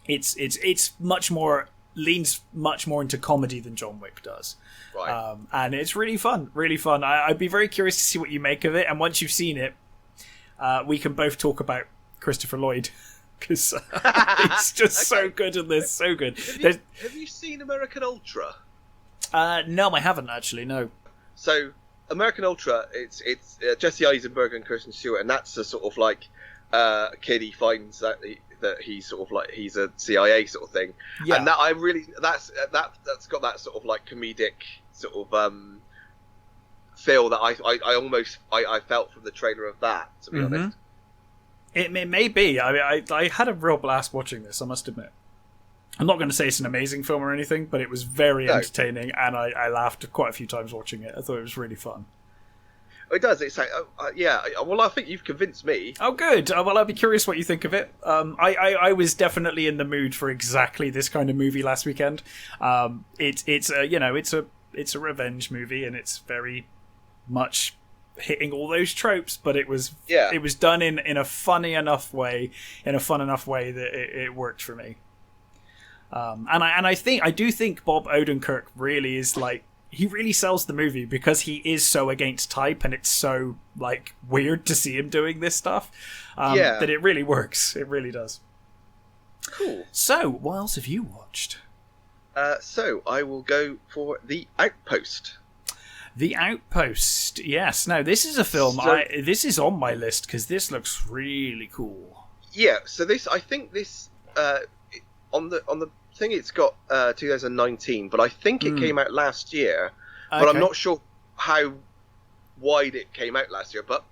it's much more, leans much more into comedy than John Wick does. Right. And it's really fun. I'd be very curious to see what you make of it, and once you've seen it, we can both talk about Christopher Lloyd, because he's just so good in this, so good. Have you seen American Ultra? No, I haven't actually. No. So American Ultra, it's Jesse Eisenberg and Kristen Stewart, and that's a sort of like kid he finds that he's sort of like he's a CIA sort of thing, and that that's got that sort of like comedic sort of feel that I felt from the trailer of that, to be honest. It may be. I had a real blast watching this, I must admit. I'm not going to say it's an amazing film or anything, but it was very entertaining, and I laughed quite a few times watching it. I thought it was really fun. It does. It's like, well, I think you've convinced me. Oh, good. Well, I'll be curious what you think of it. I was definitely in the mood for exactly this kind of movie last weekend. It's a revenge movie, and it's very much hitting all those tropes, but it was done in a fun enough way that it worked for me. And I do think Bob Odenkirk really is like, he really sells the movie because he is so against type, and it's so like weird to see him doing this stuff that it really works. It really does. Cool. So, what else have you watched? So I will go for The Outpost. The Outpost. Yes. Now, this is a film. This is on my list because this looks really cool. Yeah. So I think this on the thing, it's got 2019, but I think it came out last year. But I'm not sure how wide it came out last year. But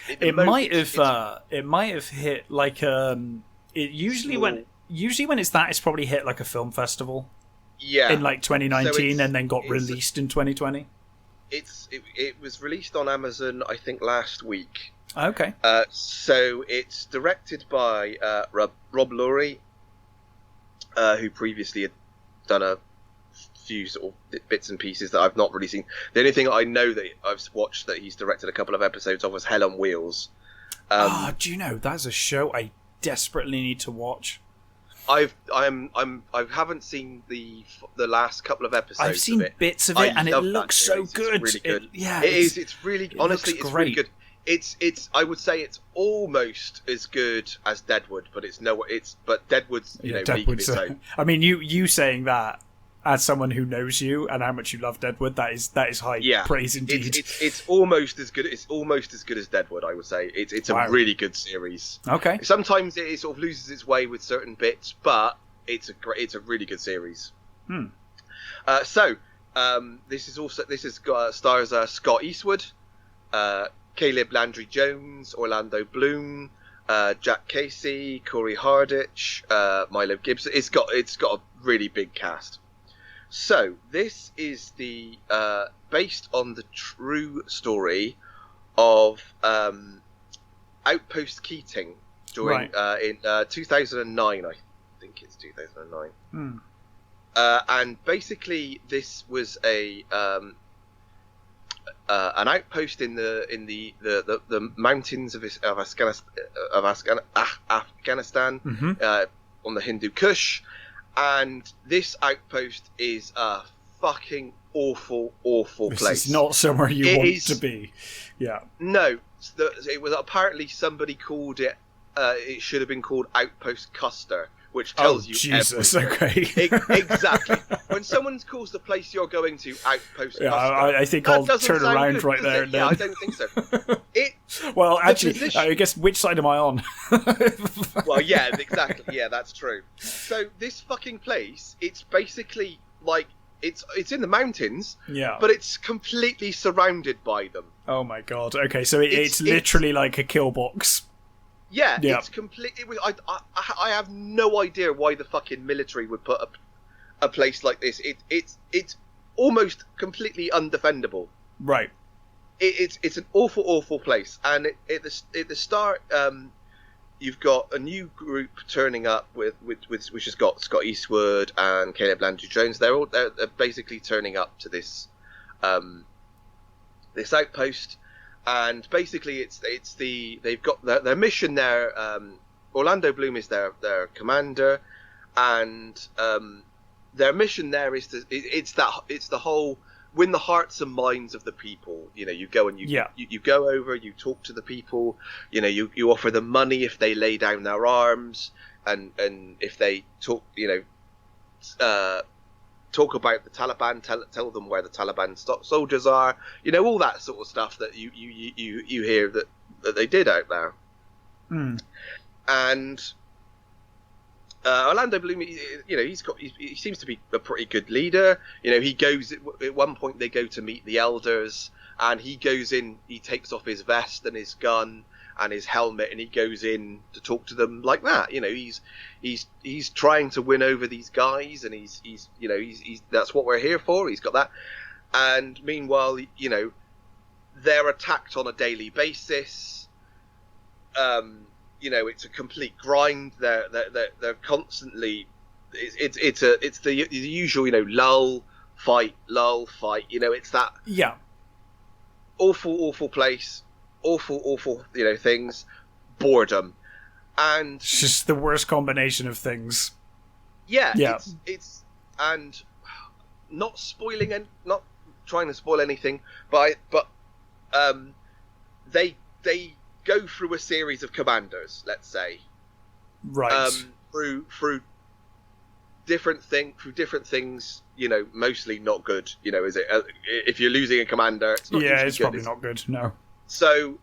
it might have hit like usually when it's that, it's probably hit like a film festival. Yeah. In like 2019, and then got released in 2020. It was released on Amazon, I think, last week. Okay. So it's directed by Rob Lurie, who previously had done a few sort of bits and pieces that I've not really seen. The only thing I know that I've watched that he's directed a couple of episodes of was Hell on Wheels. Do you know, that's a show I desperately need to watch. I haven't seen the last couple of episodes. I've seen bits of it, and it looks so good. It's really good. It's really, honestly, it's really good. It's I would say it's almost as good as Deadwood, but but Deadwood's league of its own. I mean, you saying that as someone who knows you and how much you love Deadwood, that is high praise indeed. It's almost as good. It's almost as good as Deadwood, I would say. It's a really good series. Okay. Sometimes it sort of loses its way with certain bits, but it's a really good series. This stars Scott Eastwood, Caleb Landry Jones, Orlando Bloom, Jack Casey, Corey Harditch, Milo Gibson. It's got a really big cast. So this is the based on the true story of Outpost Keating. during in 2009, I think it's 2009. And basically, this was an outpost in the mountains of Afghanistan, on the Hindu Kush, and this outpost is a fucking awful place. This is not somewhere you want to be. Yeah. No, it was apparently somebody called it. It should have been called Outpost Custer, which tells you Jesus, everything. Okay. Exactly. When someone calls the place you're going to Outpost Custer, I think I'll turn around good, right there. Yeah, I don't think so. Well, actually, I guess which side am I on? Well, yeah, exactly. Yeah, that's true. So this fucking place, it's basically like it's in the mountains. Yeah. But it's completely surrounded by them. Oh my god. Okay, so it's literally like a kill box. Yeah, it's completely. I have no idea why the fucking military would put a place like this. It's almost completely undefendable. Right. It's an awful place, and at the start, you've got a new group turning up which has got Scott Eastwood and Caleb Landry Jones. They're basically turning up to this this outpost. And basically, they've got their mission there. Orlando Bloom is their commander, and their mission there is it's the whole win the hearts and minds of the people. You know, you go and you go over, you talk to the people. You know, you offer them money if they lay down their arms, and if they talk, talk about the Taliban, tell them where the Taliban soldiers are, all that sort of stuff that you hear that they did out there. And Orlando Bloom, he seems to be a pretty good leader. He goes at one point, they go to meet the elders, and he goes in, he takes off his vest and his gun and his helmet, and he goes in to talk to them like that. He's trying to win over these guys, and he's that's what we're here for. He's got that. And meanwhile, they're attacked on a daily basis. It's a complete grind. They're constantly. It's the usual, lull, fight. It's that awful place. Awful, things, boredom, and it's just the worst combination of things. Yeah. It's and not spoiling and not trying to spoil anything, but they go through a series of commanders, let's say, right, through different things, mostly not good. Is it? If you're losing a commander, it's not it's good, probably not good. No. So,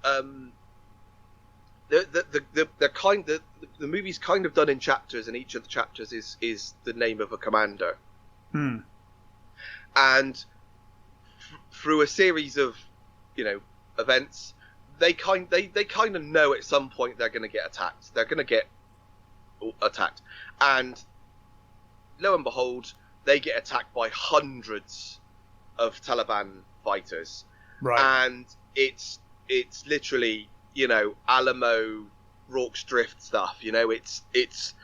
the movie's kind of done in chapters, and each of the chapters is the name of a commander. And through a series of, events, they kind of know at some point they're going to get attacked. They're going to get attacked, and lo and behold, they get attacked by hundreds of Taliban fighters. Right. And it's literally, Alamo, Rorke's Drift stuff. It's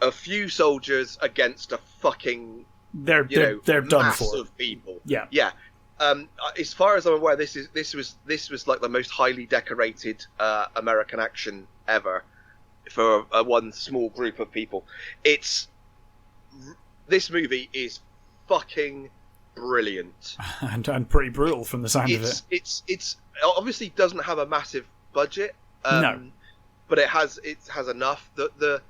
a few soldiers against a fucking they're done for of people. Yeah. As far as I'm aware, this was like the most highly decorated American action ever for one small group of people. This movie is fucking brilliant and pretty brutal from the sound of it. It's obviously doesn't have a massive budget, no, but it has enough that the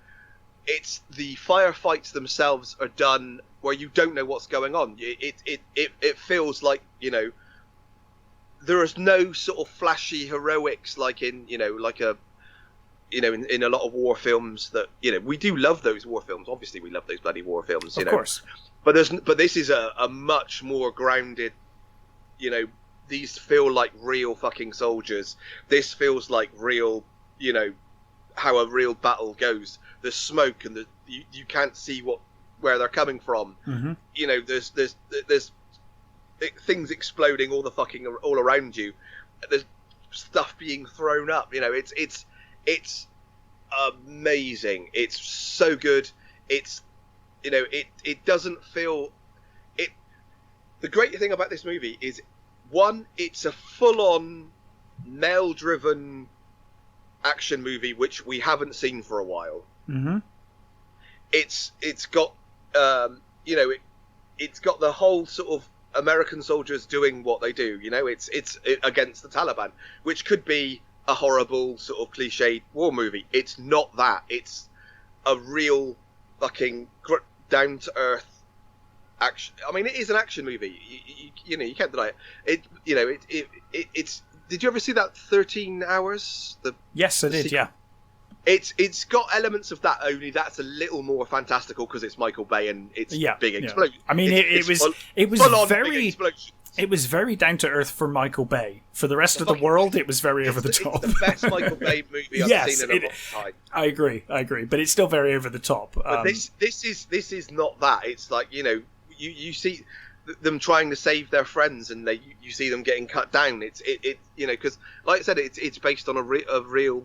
firefights themselves are done where you don't know what's going on. It feels like there is no sort of flashy heroics like in in a lot of war films that we do love those war films. Obviously, we love those bloody war films. Of course. But this is a much more grounded, these feel like real fucking soldiers. This feels like real, how a real battle goes. The smoke and you can't see where they're coming from. Mm-hmm. There's things exploding all around you. There's stuff being thrown up. It's amazing. It's so good. It's, it doesn't feel it. The great thing about this movie is, one, it's a full-on male-driven action movie which we haven't seen for a while. Mm-hmm. It's got it's got the whole sort of American soldiers doing what they do. It's against the Taliban, which could be a horrible sort of cliched war movie. It's not that. It's a real fucking down to earth action. I mean, it is an action movie. You can't deny it. It's. Did you ever see that 13 Hours? Yes, I did. sequel? Yeah. It's got elements of that, only that's a little more fantastical because it's Michael Bay and it's big explosion. I mean, it was very down to earth for Michael Bay. For the rest of the world, it was very over the top. It's the best Michael Bay movie I've seen in a long time. I agree, but it's still very over the top. But this is not that. It's like, you see them trying to save their friends, and you see them getting cut down. It's because, like I said, it's based on a real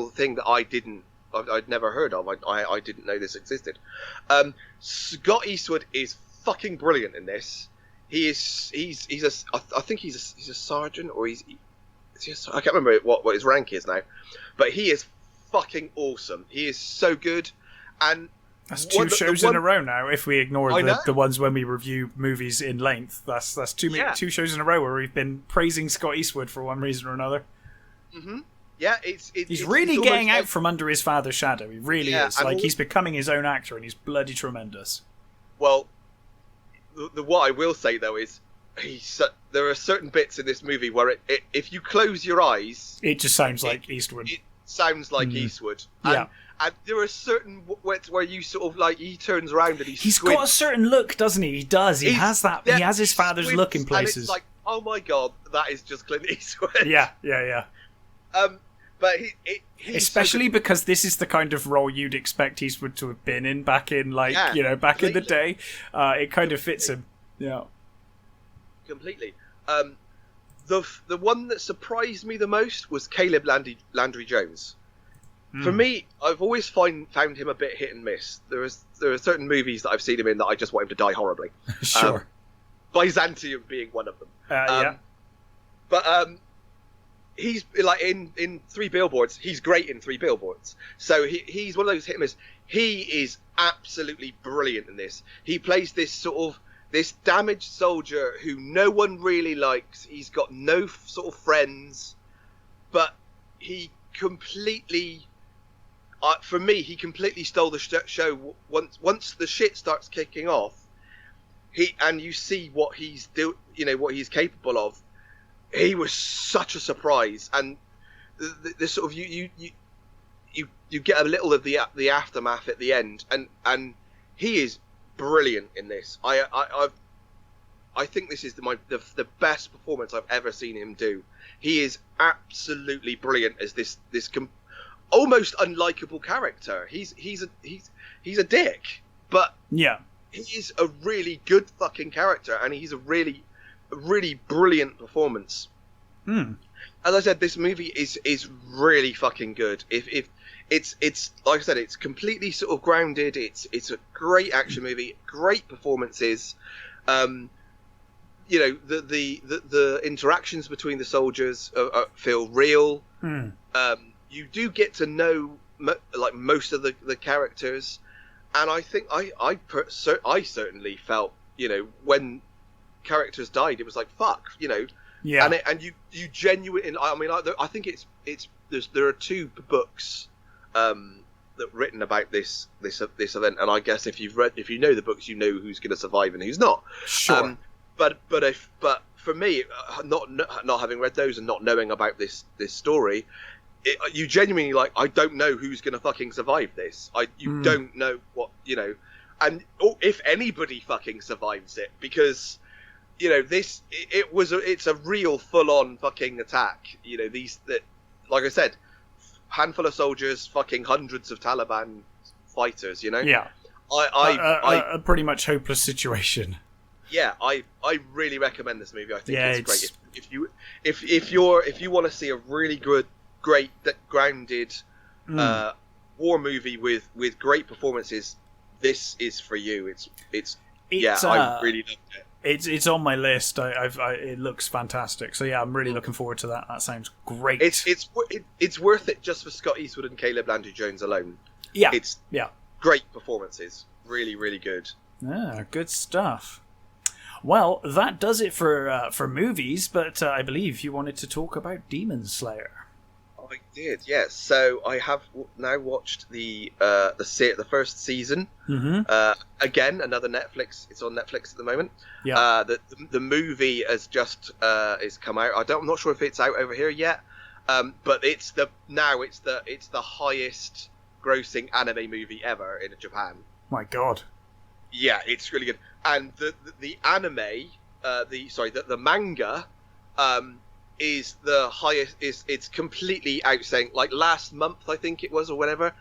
thing that I'd never heard of. I didn't know this existed. Scott Eastwood is fucking brilliant in this. I think he's a sergeant, or I can't remember what his rank is now, but he is fucking awesome. He is so good, and that's two shows in a row now. If we ignore the ones when we review movies in length, that's two shows in a row where we've been praising Scott Eastwood for one reason or another. Mm-hmm. Yeah, he's really getting out from under his father's shadow. He really is. Like, he's becoming his own actor, and he's bloody tremendous. Well, what I will say though is, there are certain bits in this movie where if you close your eyes, it just sounds like Eastwood. It sounds like Eastwood. And there are certain where you sort of like, he turns around and he's got a certain look, doesn't he? He does. He has that. He has his father's look in places. And it's like, oh my god, that is just Clint Eastwood. Yeah. But he especially because this is the kind of role you'd expect Eastwood to have been in back in in the day. It kind of fits him. Yeah. Completely. The one that surprised me the most was Caleb Landry Jones. For me, I've always found him a bit hit and miss. There are certain movies that I've seen him in that I just want him to die horribly. Sure. Byzantium being one of them. But he's like in Three Billboards. He's great in Three Billboards. So he's one of those hit and miss. He is absolutely brilliant in this. He plays this damaged soldier who no one really likes. He's got no sort of friends, but he completely. For me, he completely stole the show. Once the shit starts kicking off, you see what he's what he's capable of. He was such a surprise, and the sort of you get a little of the aftermath at the end, and he is brilliant in this. I think this is the best performance I've ever seen him do. He is absolutely brilliant as this almost unlikable character. He's a dick, but he is a really good fucking character, and he's a really brilliant performance. As I said, this movie is really fucking good. If it's like I said, it's completely sort of grounded. It's a great action movie, great performances. The interactions between the soldiers feel real. You do get to know like most of the characters, and I think I certainly felt, when characters died, it was like, fuck, and you genuinely, I mean, I think there are two books that written about this event, and I guess if you know the books, you know who's going to survive and who's not. Sure. But for me, not having read those and not knowing about this story, you genuinely, like, I don't know who's going to fucking survive this. You don't know what, and if anybody fucking survives it, because it's a real full-on fucking attack. Like I said, handful of soldiers, fucking hundreds of Taliban fighters. Yeah. A pretty much hopeless situation. Yeah, I really recommend this movie. I think it's great. If you want to see a really good great, grounded war movie with great performances, this is for you. It's I really loved it. It's on my list. It looks fantastic. So yeah, I'm really looking forward to that. That sounds great. It's worth it just for Scott Eastwood and Caleb Landry Jones alone. Yeah, it's great performances. Really, really good. Yeah, good stuff. Well, that does it for movies. But I believe you wanted to talk about Demon Slayer. I did, yes. So I have now watched the first season. Again, another Netflix. It's on Netflix at the moment. Yeah. The movie has just is come out. I'm not sure if it's out over here yet. But it's the highest grossing anime movie ever in Japan. My God. Yeah, it's really good. And the anime, the manga, is the highest. It's completely outselling. Like last month, I think it was, or whatever.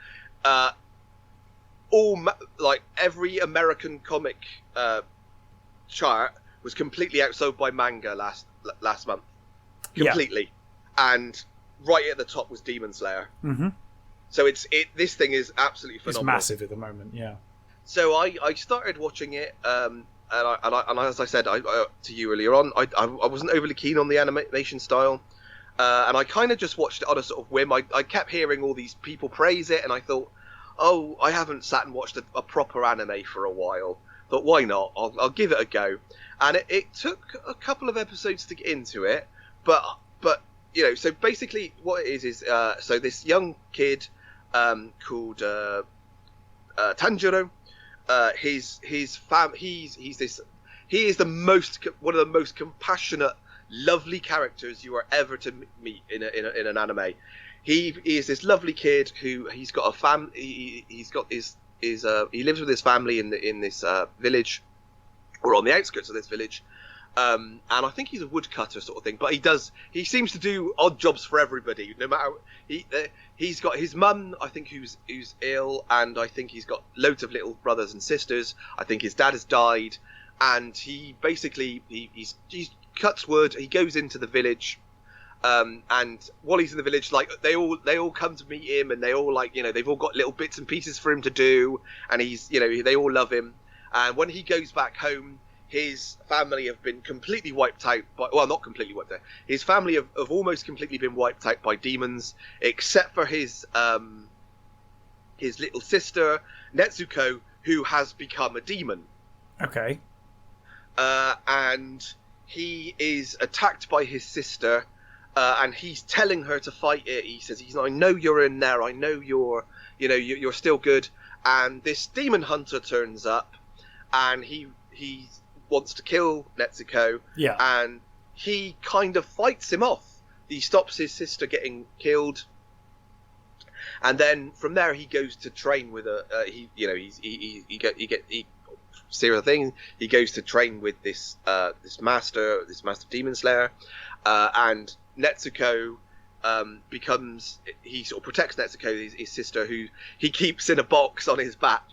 Every American comic chart was completely outsold by manga last month. Completely, and right at the top was Demon Slayer. Mm-hmm. So this thing is absolutely phenomenal. It's massive at the moment. Yeah. So I started watching it, and as I said to you earlier on, I wasn't overly keen on the animation style, and I kind of just watched it on a sort of whim. I kept hearing all these people praise it, and I thought, oh, I haven't sat and watched a proper anime for a while. Thought, why not? I'll give it a go. And it took a couple of episodes to get into it, but so basically what it is so this young kid called Tanjiro. He is one of the most compassionate, lovely characters you are ever to meet in an anime. He is this lovely kid who he's got a family. He lives with his family in this village, or on the outskirts of this village. And I think he's a woodcutter sort of thing, but he seems to do odd jobs for everybody. No matter he's got his mum, I think, who's ill, and I think he's got loads of little brothers and sisters. I think his dad has died, and he basically he cuts wood. He goes into the village, and while he's in the village, like they all come to meet him, and they all they've all got little bits and pieces for him to do, and they all love him. And when he goes back home, his family have been completely wiped out not completely wiped out. His family have almost completely been wiped out by demons, except for his little sister, Netsuko, who has become a demon. Okay. And he is attacked by his sister, and he's telling her to fight it. He says, I know you're in there. I know you're still good. And this demon hunter turns up, and he wants to kill Netsuko, and he kind of fights him off. He stops his sister getting killed, and then from there he goes to train with he goes to train with this master demon slayer, and Netsuko he sort of protects Netsuko, his sister, who he keeps in a box on his back.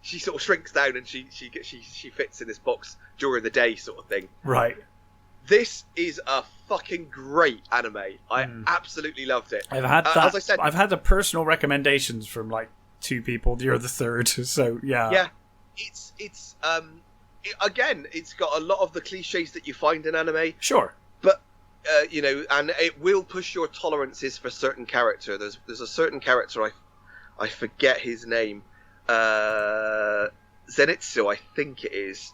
She sort of shrinks down, and she fits in this box during the day, sort of thing. Right. This is a fucking great anime. I absolutely loved it. I've had that. As I said, I've had the personal recommendations from like 2 people. You're the third, so yeah. Yeah, it's again, it's got a lot of the cliches that you find in anime. Sure. But and it will push your tolerances for certain character. There's a certain character, I forget his name. Zenitsu, I think it is.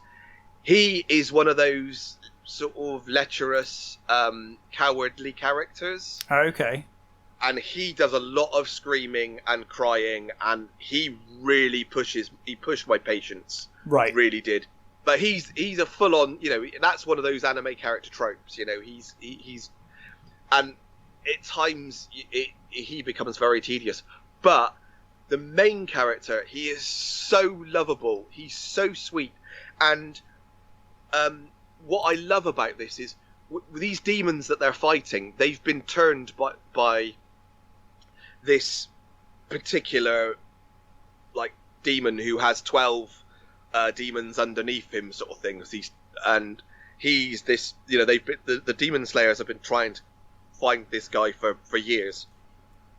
He is one of those sort of lecherous, cowardly characters. Okay. And he does a lot of screaming and crying, and he pushed my patience. Right. Really did. But he's a full on, that's one of those anime character tropes. He's and at times he becomes very tedious, but the main character, he is so lovable. He's so sweet. And what I love about this is these demons that they're fighting, they've been turned by this particular demon who has 12 demons underneath him, sort of thing. He's this, the demon slayers have been trying to find this guy for years.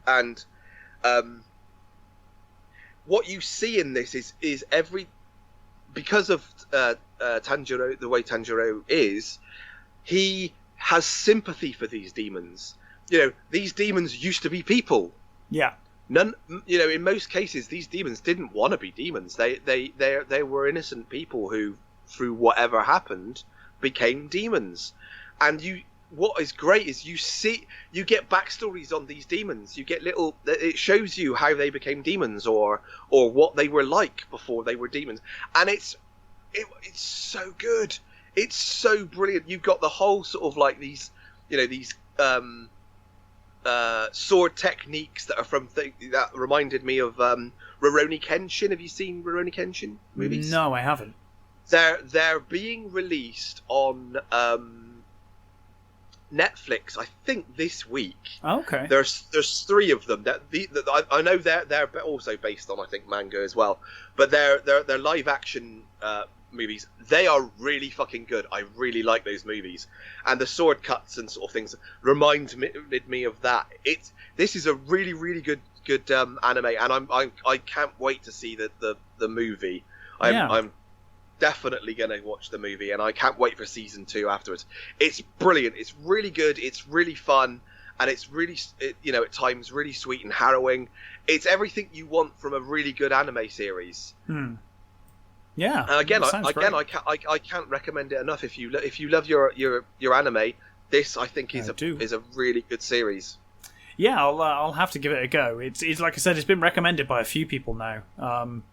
And what you see in this is because of Tanjiro, the way Tanjiro is, he has sympathy for these demons. These demons used to be people. Yeah. In most cases, these demons didn't want to be demons. They were innocent people who, through whatever happened, became demons. And what is great is you get backstories on these demons. You get it shows you how they became demons or what they were like before they were demons. And it's so good. It's so brilliant. You've got the whole sort of like these sword techniques that are that reminded me of Rurouni Kenshin. Have you seen Rurouni Kenshin movies? No, I haven't. They're being released on Netflix, I think, this week. Okay. There's 3 of them. I know they're also based on, I think, manga as well. But they're live action movies. They are really fucking good. I really like those movies, and the sword cuts and sort of things reminded me of that. This is a really, really good anime, and I can't wait to see the movie. I'm definitely going to watch the movie, and I can't wait for season 2 afterwards. It's brilliant. It's really good. It's really fun, and it's really at times really sweet and harrowing. It's everything you want from a really good anime series. Yeah. And again, I can't recommend it enough. If you love your anime, this I think is a really good series. Yeah, I'll have to give it a go. It's like I said, it's been recommended by a few people now.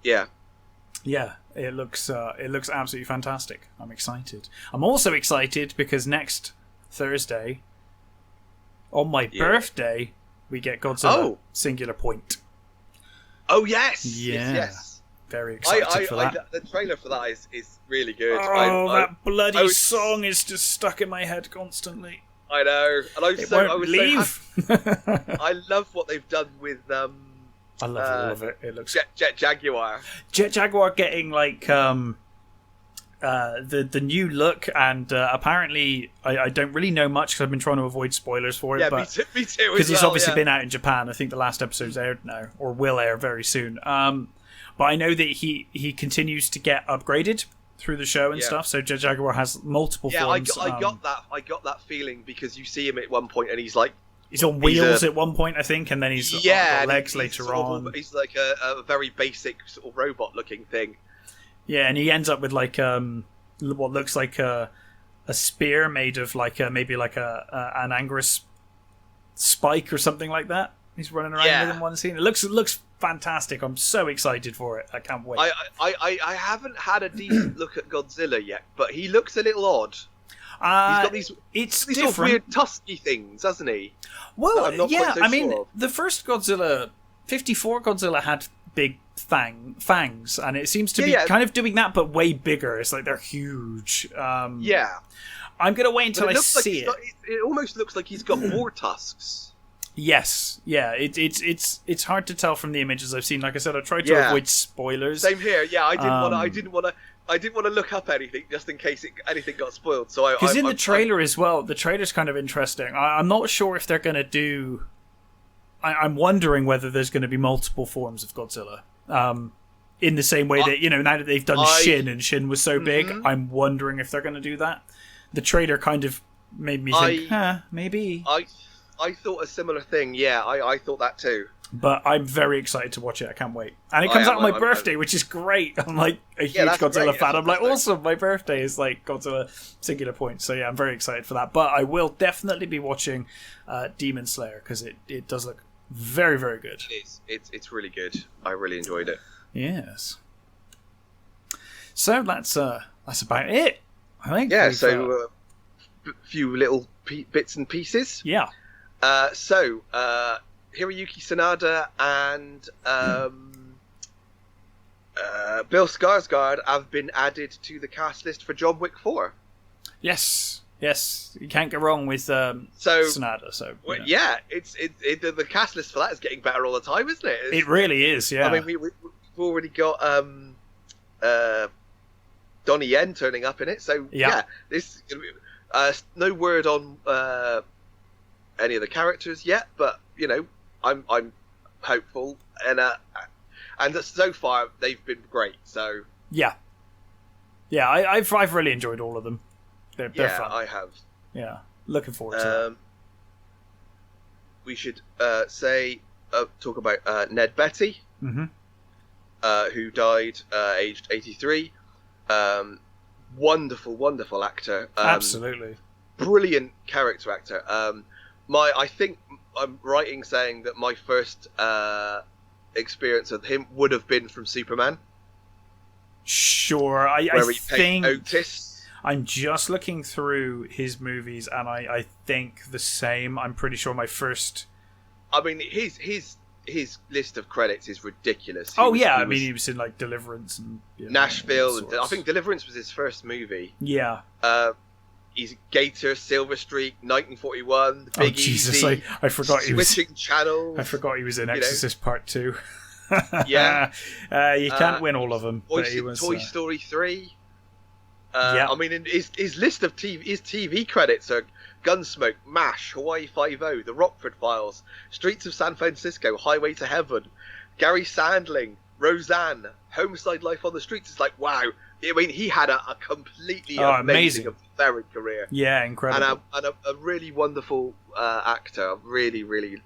Yeah, it looks absolutely fantastic. I'm excited. I'm also excited because next Thursday, on my birthday, we get Godzilla Singular Point. Oh yes, yeah. yes. Very excited for that. The trailer for that is really good. Oh, that bloody song is just stuck in my head constantly. I know, and I was leave. I love what they've done with I love all of it. It looks Jet Jaguar. Jet Jaguar getting like the new look, and apparently I don't really know much because I've been trying to avoid spoilers for it. Yeah, but me too. Because he's obviously been out in Japan. I think the last episode's aired now, or will air very soon. But I know that he continues to get upgraded through the show and stuff. So Jet Jaguar has multiple forms. I got that feeling because you see him at one point and he's like. He's on wheels at one point, I think, and then he's got legs later on. He's like a very basic sort of robot-looking thing. Yeah, and he ends up with like what looks like a spear made of like maybe like an Anguirus spike or something like that. He's running around with in one scene. It looks fantastic. I'm so excited for it. I can't wait. I haven't had a decent look at Godzilla yet, but he looks a little odd. He's got these sort of weird tusky things, hasn't he? Well, yeah. I mean, the first Godzilla, 54 Godzilla, had big fangs, and it seems to be kind of doing that, but way bigger. It's like they're huge. Yeah. I'm gonna wait until I see it. It almost looks like he's got more tusks. Yes, yeah. It's hard to tell from the images I've seen. Like I said, I tried to avoid spoilers. Same here. Yeah, I didn't want to look up anything just in case anything got spoiled. So because in the trailer as well, the trailer's kind of interesting. I'm not sure if they're going to do. I'm wondering whether there's going to be multiple forms of Godzilla. In the same way that now that they've done Shin and Shin was so big, I'm wondering if they're going to do that. The trailer kind of made me think, maybe. I thought a similar thing. Yeah, I thought that too. But I'm very excited to watch it. I can't wait. And it comes out on my birthday, which is great. I'm like a huge Godzilla fan. I'm like, awesome. My birthday is like Godzilla Singular Point. So yeah, I'm very excited for that. But I will definitely be watching Demon Slayer because it does look very, very good. It is. It's really good. I really enjoyed it. Yes. So that's about it, I think. Yeah, so a few little bits and pieces. Yeah. So Hiroyuki Sanada and Bill Skarsgård have been added to the cast list for John Wick 4. Yes, you can't go wrong with Sanada. So yeah, the cast list for that is getting better all the time, isn't it? It really is. Yeah. I mean, we've already got Donnie Yen turning up in it. So yeah this no word on any of the characters yet, but I'm hopeful, and so far they've been great. So yeah, I've really enjoyed all of them. They're fun. I have. Yeah, looking forward to that. We should talk about Ned Beatty, who died aged 83. Wonderful actor. Absolutely. Brilliant character actor. I think I'm right in saying that my first experience with him would have been from Superman. Sure, I think Otis. I'm just looking through his movies, and I think the same. I'm pretty sure my first. I mean, his list of credits is ridiculous. He was in like Deliverance and Nashville, and I think Deliverance was his first movie. Yeah. He's Gator, Silver Streak, 1941, The Big Jesus, Easy. I forgot he was Switching Channels. I forgot he was in Exorcist Part 2. Yeah. You can't win all of them. Toy Story 3. Yeah. I mean, his list of his TV credits are Gunsmoke, MASH, Hawaii Five-0, The Rockford Files, Streets of San Francisco, Highway to Heaven, Gary Sandling, Roseanne, Homicide: Life on the Streets. It's like, wow. I mean, he had a completely amazing, varied career. Yeah, incredible. And a really wonderful actor. Really, really.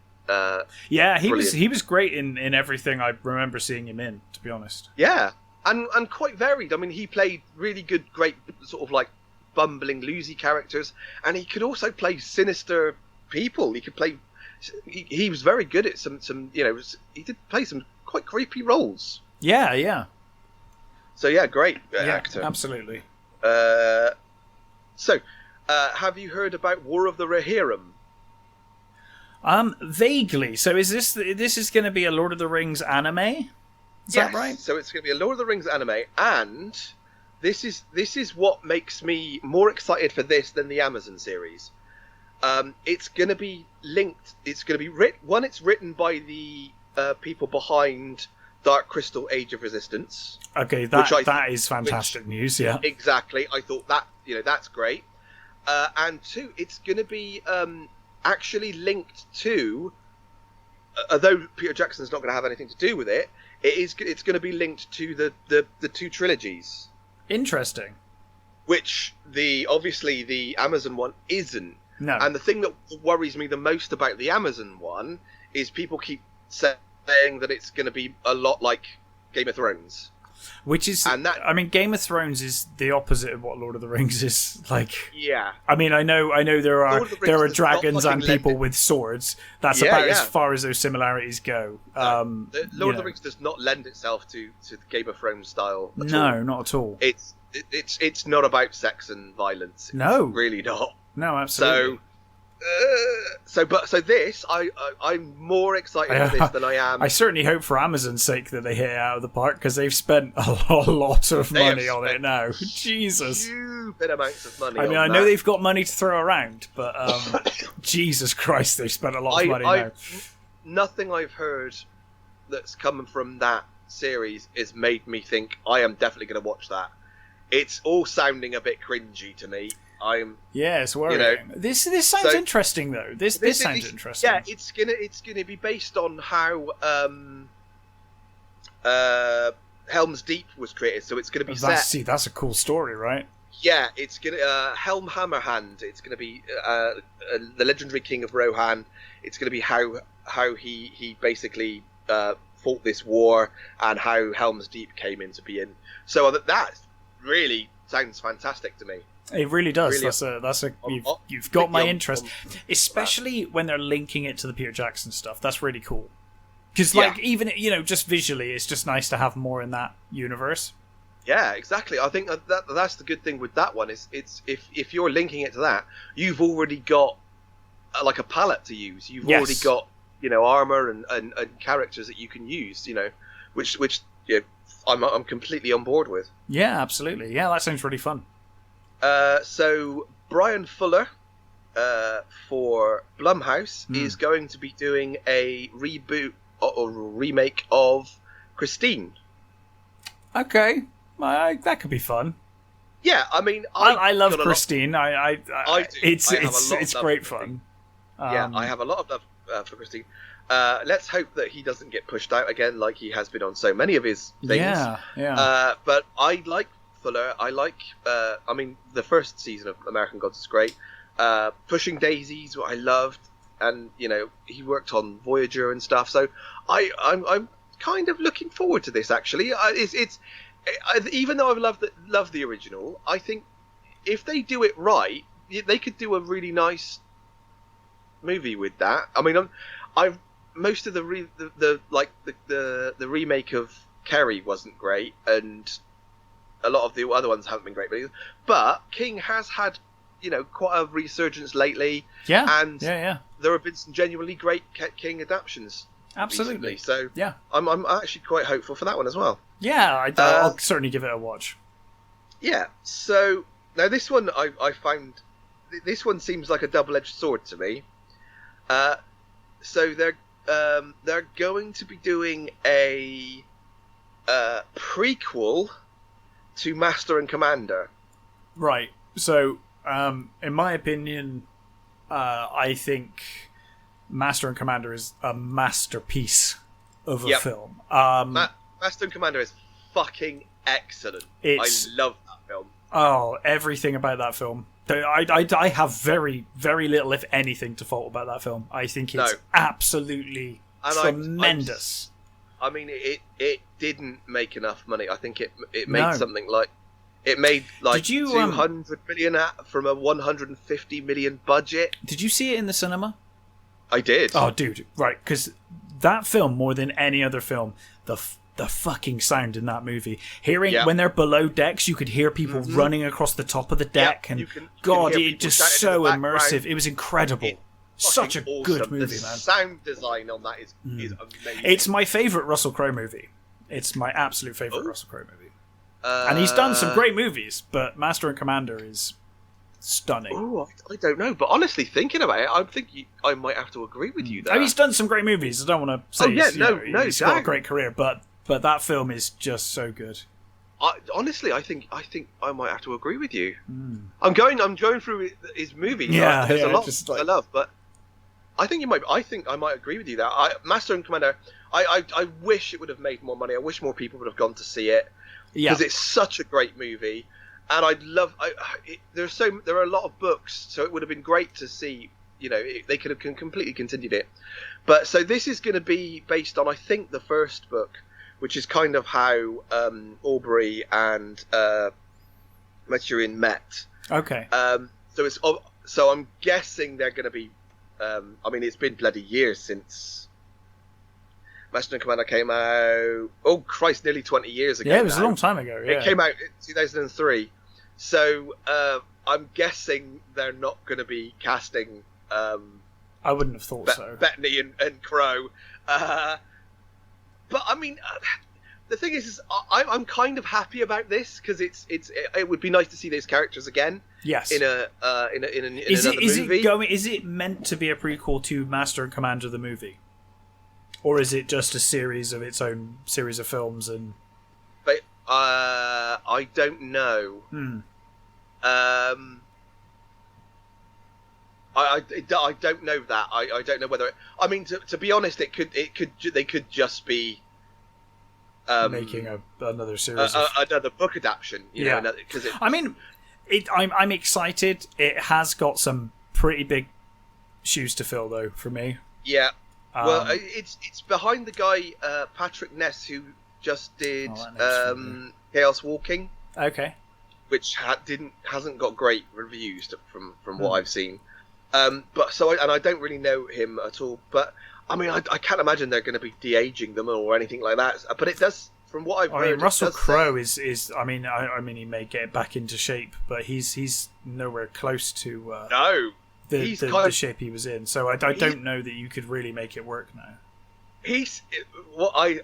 He was great in everything I remember seeing him in, to be honest. Yeah. And quite varied. I mean, he played really good, great sort of like bumbling, loosey characters, and he could also play sinister people. He could play. He was very good at some. He did play some quite creepy roles. Yeah. So yeah, great actor. Absolutely. Have you heard about War of the Rohirrim? Vaguely. So is this is going to be a Lord of the Rings anime? Is that right? So it's going to be a Lord of the Rings anime, and this is what makes me more excited for this than the Amazon series. It's going to be linked. It's going to be written. It's written by the people behind Dark Crystal: Age of Resistance. Okay, that is fantastic news. Yeah, exactly. I thought that that's great. And two, it's going to be actually linked to. Although Peter Jackson's not going to have anything to do with it, it's going to be linked to the two trilogies. Interesting. Which obviously the Amazon one isn't. No. And the thing that worries me the most about the Amazon one is people keep saying that it's going to be a lot like Game of Thrones. Which is, I mean, Game of Thrones is the opposite of what Lord of the Rings is like. Yeah. I mean, I know there are dragons and people with swords. That's about as far as those similarities go. Lord of the Rings does not lend itself to the Game of Thrones style. No, not at all. It's not about sex and violence. No, it's really not. No, absolutely. So this, I'm more excited for this than I am. I certainly hope for Amazon's sake that they hit it out of the park, because they've spent a lot of money on it now. Jesus, stupid amounts of money. I mean, I know they've got money to throw around, but Jesus Christ, they've spent a lot of money now. Nothing I've heard that's coming from that series has made me think I am definitely going to watch that. It's all sounding a bit cringy to me. It's worrying. This sounds interesting though. This sounds interesting. Yeah, it's gonna be based on how Helm's Deep was created. So it's gonna be set. See, that's a cool story, right? Yeah, it's gonna Helm Hammerhand. It's gonna be the legendary king of Rohan. It's gonna be how he basically fought this war and how Helm's Deep came into being. So that really sounds fantastic to me. It really does. Really, you've got my interest, especially when they're linking it to the Peter Jackson stuff. That's really cool. Because even just visually, it's just nice to have more in that universe. Yeah, exactly. I think that's the good thing with that one is it's if you're linking it to that, you've already got like a palette to use. You've already got armor and characters that you can use. Which I'm completely on board with. Yeah, absolutely. Yeah, that sounds really fun. So Brian Fuller for Blumhouse is going to be doing a reboot or remake of Christine. Okay, that could be fun. Yeah, I mean, I love Christine. I do. It's great fun. Yeah, I have a lot of love for Christine. Let's hope that he doesn't get pushed out again, like he has been on so many of his things. Yeah. But I like Fuller. I like. I mean, the first season of American Gods is great. Pushing Daisies, what I loved, and he worked on Voyager and stuff. So I'm kind of looking forward to this. Actually, even though I've loved the original, I think if they do it right, they could do a really nice movie with that. I mean, I've most of the remake of Kerry wasn't great, and a lot of the other ones haven't been great. But King has had quite a resurgence lately. Yeah, and there have been some genuinely great King adaptations. Absolutely. Recently. So yeah, I'm actually quite hopeful for that one as well. Yeah, I'll certainly give it a watch. Yeah. So now this one I found this one seems like a double-edged sword to me. So they're going to be doing a prequel to Master and Commander. Right. So, in my opinion, I think Master and Commander is a masterpiece of a film. Master and Commander is fucking excellent. I love that film. Oh, everything about that film. I have very, very little, if anything, to fault about that film. I think it's absolutely tremendous. I mean, it didn't make enough money. I think it made something like... It made like 200 million from a 150 million budget. Did you see it in the cinema? I did. Oh, dude, right, because that film, more than any other film, the fucking sound in that movie. Hearing when they're below decks, you could hear people running across the top of the deck, and God, it's just so immersive. It was incredible. Such a good movie, man. The sound design on that is amazing. It's my favourite Russell Crowe movie. It's my absolute favourite Russell Crowe movie. And he's done some great movies, but Master and Commander is stunning. Oh, I don't know, but honestly, thinking about it, I think I might have to agree with you there. Oh, he's done some great movies. I don't want to say he's got a great career, but that film is just so good. Honestly, I think I might have to agree with you. I'm going through his movies. There's a lot I love, but I think I might agree with you there. Master and Commander. I wish it would have made more money. I wish more people would have gone to see it. Because it's such a great movie, and I'd love. There are a lot of books, so it would have been great to see. They could have completely continued it, but so this is going to be based on, I think, the first book, which is kind of how Aubrey and Maturin met. Okay. So I'm guessing they're going to be. I mean, it's been bloody years since Master and Commander came out. Oh Christ, nearly 20 years ago. Yeah, it was a long time ago. Yeah. It came out in 2003. So I'm guessing they're not going to be casting. I wouldn't have thought so. Bettany and Crow. But I mean, the thing is I'm kind of happy about this because it would be nice to see those characters again. Yes. In another movie. Is it meant to be a prequel to Master and Commander the movie? Or is it just a series of its own series of films? But I don't know. I don't know that. I don't know whether. I mean, to be honest, they could just be making another series, another book adaptation. Because I mean, I'm excited. It has got some pretty big shoes to fill, though, for me. Yeah. Well, it's behind the guy Patrick Ness, who just did Chaos Walking. Okay. Which hasn't got great reviews from what I've seen. And I don't really know him at all. But I mean, I can't imagine they're going to be de-aging them or anything like that. But it does, from what I've heard. I mean, Russell Crowe is. I mean, he may get back into shape, but he's nowhere close to. No. The shape he was in, so I don't know that you could really make it work now. What I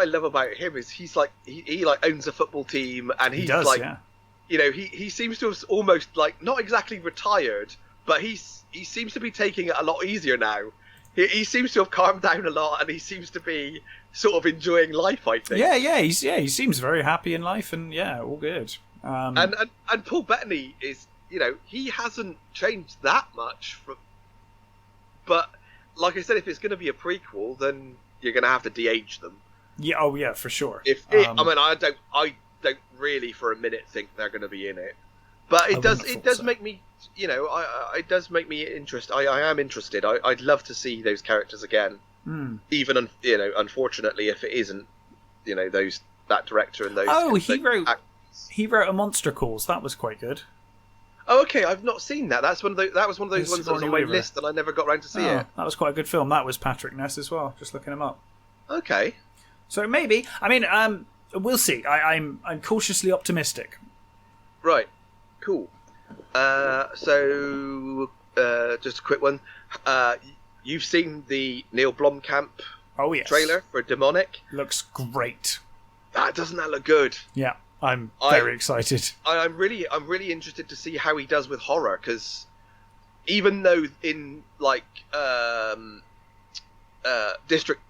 love about him is he's like he like owns a football team, and he seems to have almost like not exactly retired, but he seems to be taking it a lot easier now. He seems to have calmed down a lot, and he seems to be sort of enjoying life, I think. He seems very happy in life, and all good. And Paul Bettany is. He hasn't changed that much But like I said, if it's going to be a prequel, then you're going to have to de-age them. Yeah. Oh yeah, for sure. I mean, I don't really for a minute think they're going to be in it, but it does make me, it does make me interested. I am interested. I'd love to see those characters again. Even unfortunately, if it isn't, that director and those. Oh, he wrote a Monster Calls. That was quite good. Oh, okay. I've not seen that. That was one of those ones that was on my list, and I never got around to see it. That was quite a good film. That was Patrick Ness as well. Just looking him up. Okay. So maybe. I mean, we'll see. I'm cautiously optimistic. Right. Cool. So just a quick one. You've seen the Neil Blomkamp trailer for Demonic? Looks great. Doesn't that look good? Yeah. I'm very excited. I'm really interested to see how he does with horror, because even though in District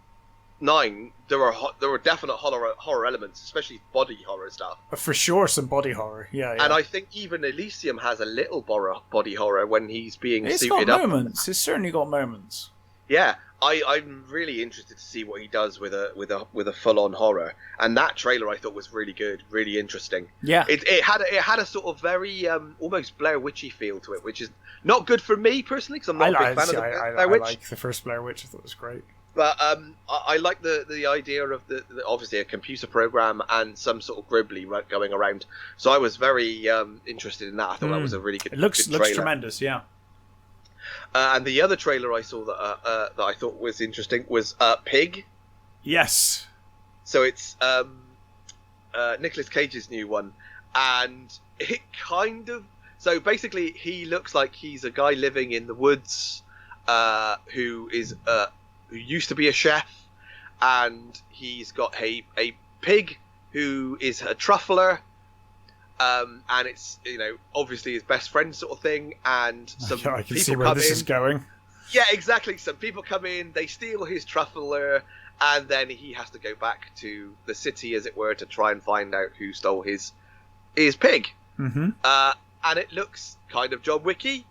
9 there were definite horror elements, especially body horror stuff. For sure, some body horror. Yeah. And I think even Elysium has a little body horror when he's being suited up. It's got moments. It's certainly got moments. Yeah. I'm really interested to see what he does with a full-on horror, and that trailer I thought was really good, really interesting. Yeah, it had a sort of very almost Blair Witchy feel to it, which is not good for me personally, because I'm not a big fan of the Blair Witch. I like the first Blair Witch. I thought it was great. But I like the idea of the obviously a computer program and some sort of Gribbly going around. So I was very interested in that. I thought that was a really good. It looks trailer. Tremendous. Yeah. And the other trailer I saw that I thought was interesting was Pig. Yes. So it's Nicolas Cage's new one, and it kind of. So basically, he looks like he's a guy living in the woods, who used to be a chef, and he's got a pig who is a truffler. And it's obviously his best friend sort of thing, and some I can people see where this is going. Yeah, exactly. Some people come in, they steal his truffler, and then he has to go back to the city, as it were, to try and find out who stole his pig. Mm-hmm. And it looks kind of John Wicky,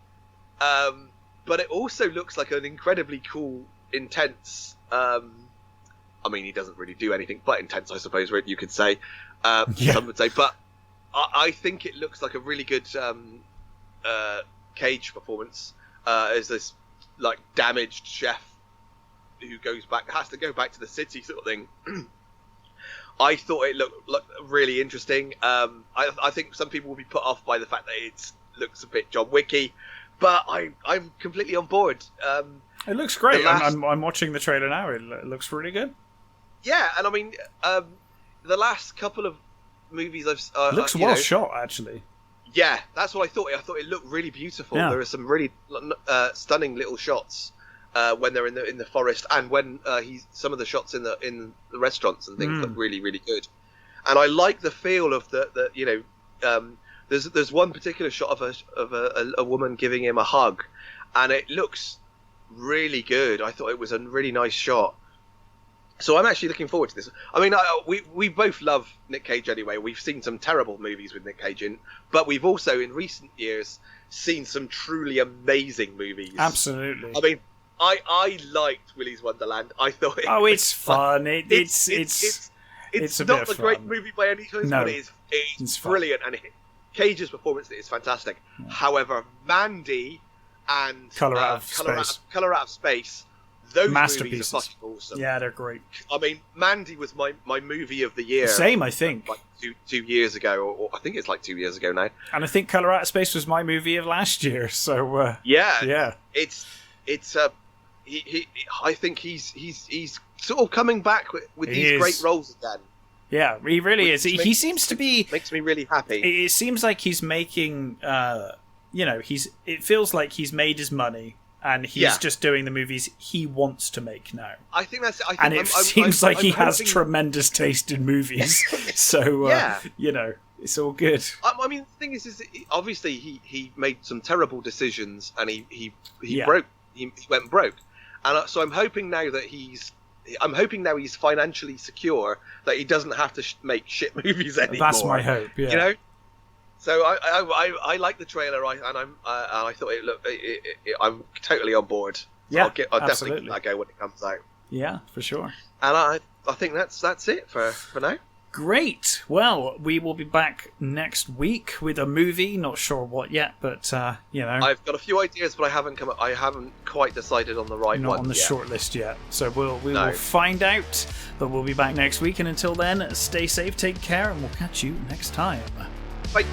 but it also looks like an incredibly cool, intense. I mean, he doesn't really do anything but intense, I suppose. You could say, some would say, but. I think it looks like a really good Cage performance as this damaged chef who has to go back to the city sort of thing. I thought it looked really interesting. I think some people will be put off by the fact that it looks a bit John Wicky, but I'm completely on board. It looks great. I'm watching the trailer now. It looks really good. Yeah, and I mean, the last couple of movies I've it looks well shot, actually. Yeah, that's what I thought. I thought it looked really beautiful. Yeah. There are some really stunning little shots when they're in the forest, and when some of the shots in the restaurants and things look really, really good. And I like the feel of the there's one particular shot of a woman giving him a hug, and it looks really good. I thought it was a really nice shot. So I'm actually looking forward to this. I mean, we both love Nick Cage anyway. We've seen some terrible movies with Nick Cage in, but we've also in recent years seen some truly amazing movies. Absolutely. I mean, I liked Willy's Wonderland. I thought it's fun. It's not a great movie by any means, but it's brilliant, and Cage's performance is fantastic. Yeah. However, Mandy and Color Out of Space. Those masterpieces. Movies are fucking awesome. Yeah, they're great. I mean, Mandy was my movie of the year. Same, I think. Like 2 years ago, or I think it's like 2 years ago now. And I think Color Out of Space was my movie of last year. So yeah. It's I think he's sort of coming back with these great roles again. Yeah, he really is. He seems to be makes me really happy. It seems like he's making it feels like he's made his money. And he's just doing the movies he wants to make now. It seems like he has tremendous taste in movies. So, it's all good. I mean, the thing is obviously he made some terrible decisions, and he went broke. And so I'm hoping now he's financially secure, that he doesn't have to make shit movies anymore. That's my hope. Yeah. So I like the trailer, and I thought it looked. I'm totally on board. Yeah, I'll definitely absolutely. give that a go when it comes out. Yeah, for sure. And I think that's it for now. Great. Well, we will be back next week with a movie. Not sure what yet, but I've got a few ideas, but I haven't quite decided on the right not one. on the yet. short list yet. So we will find out. But we'll be back next week, and until then, stay safe, take care, and we'll catch you next time. Bye.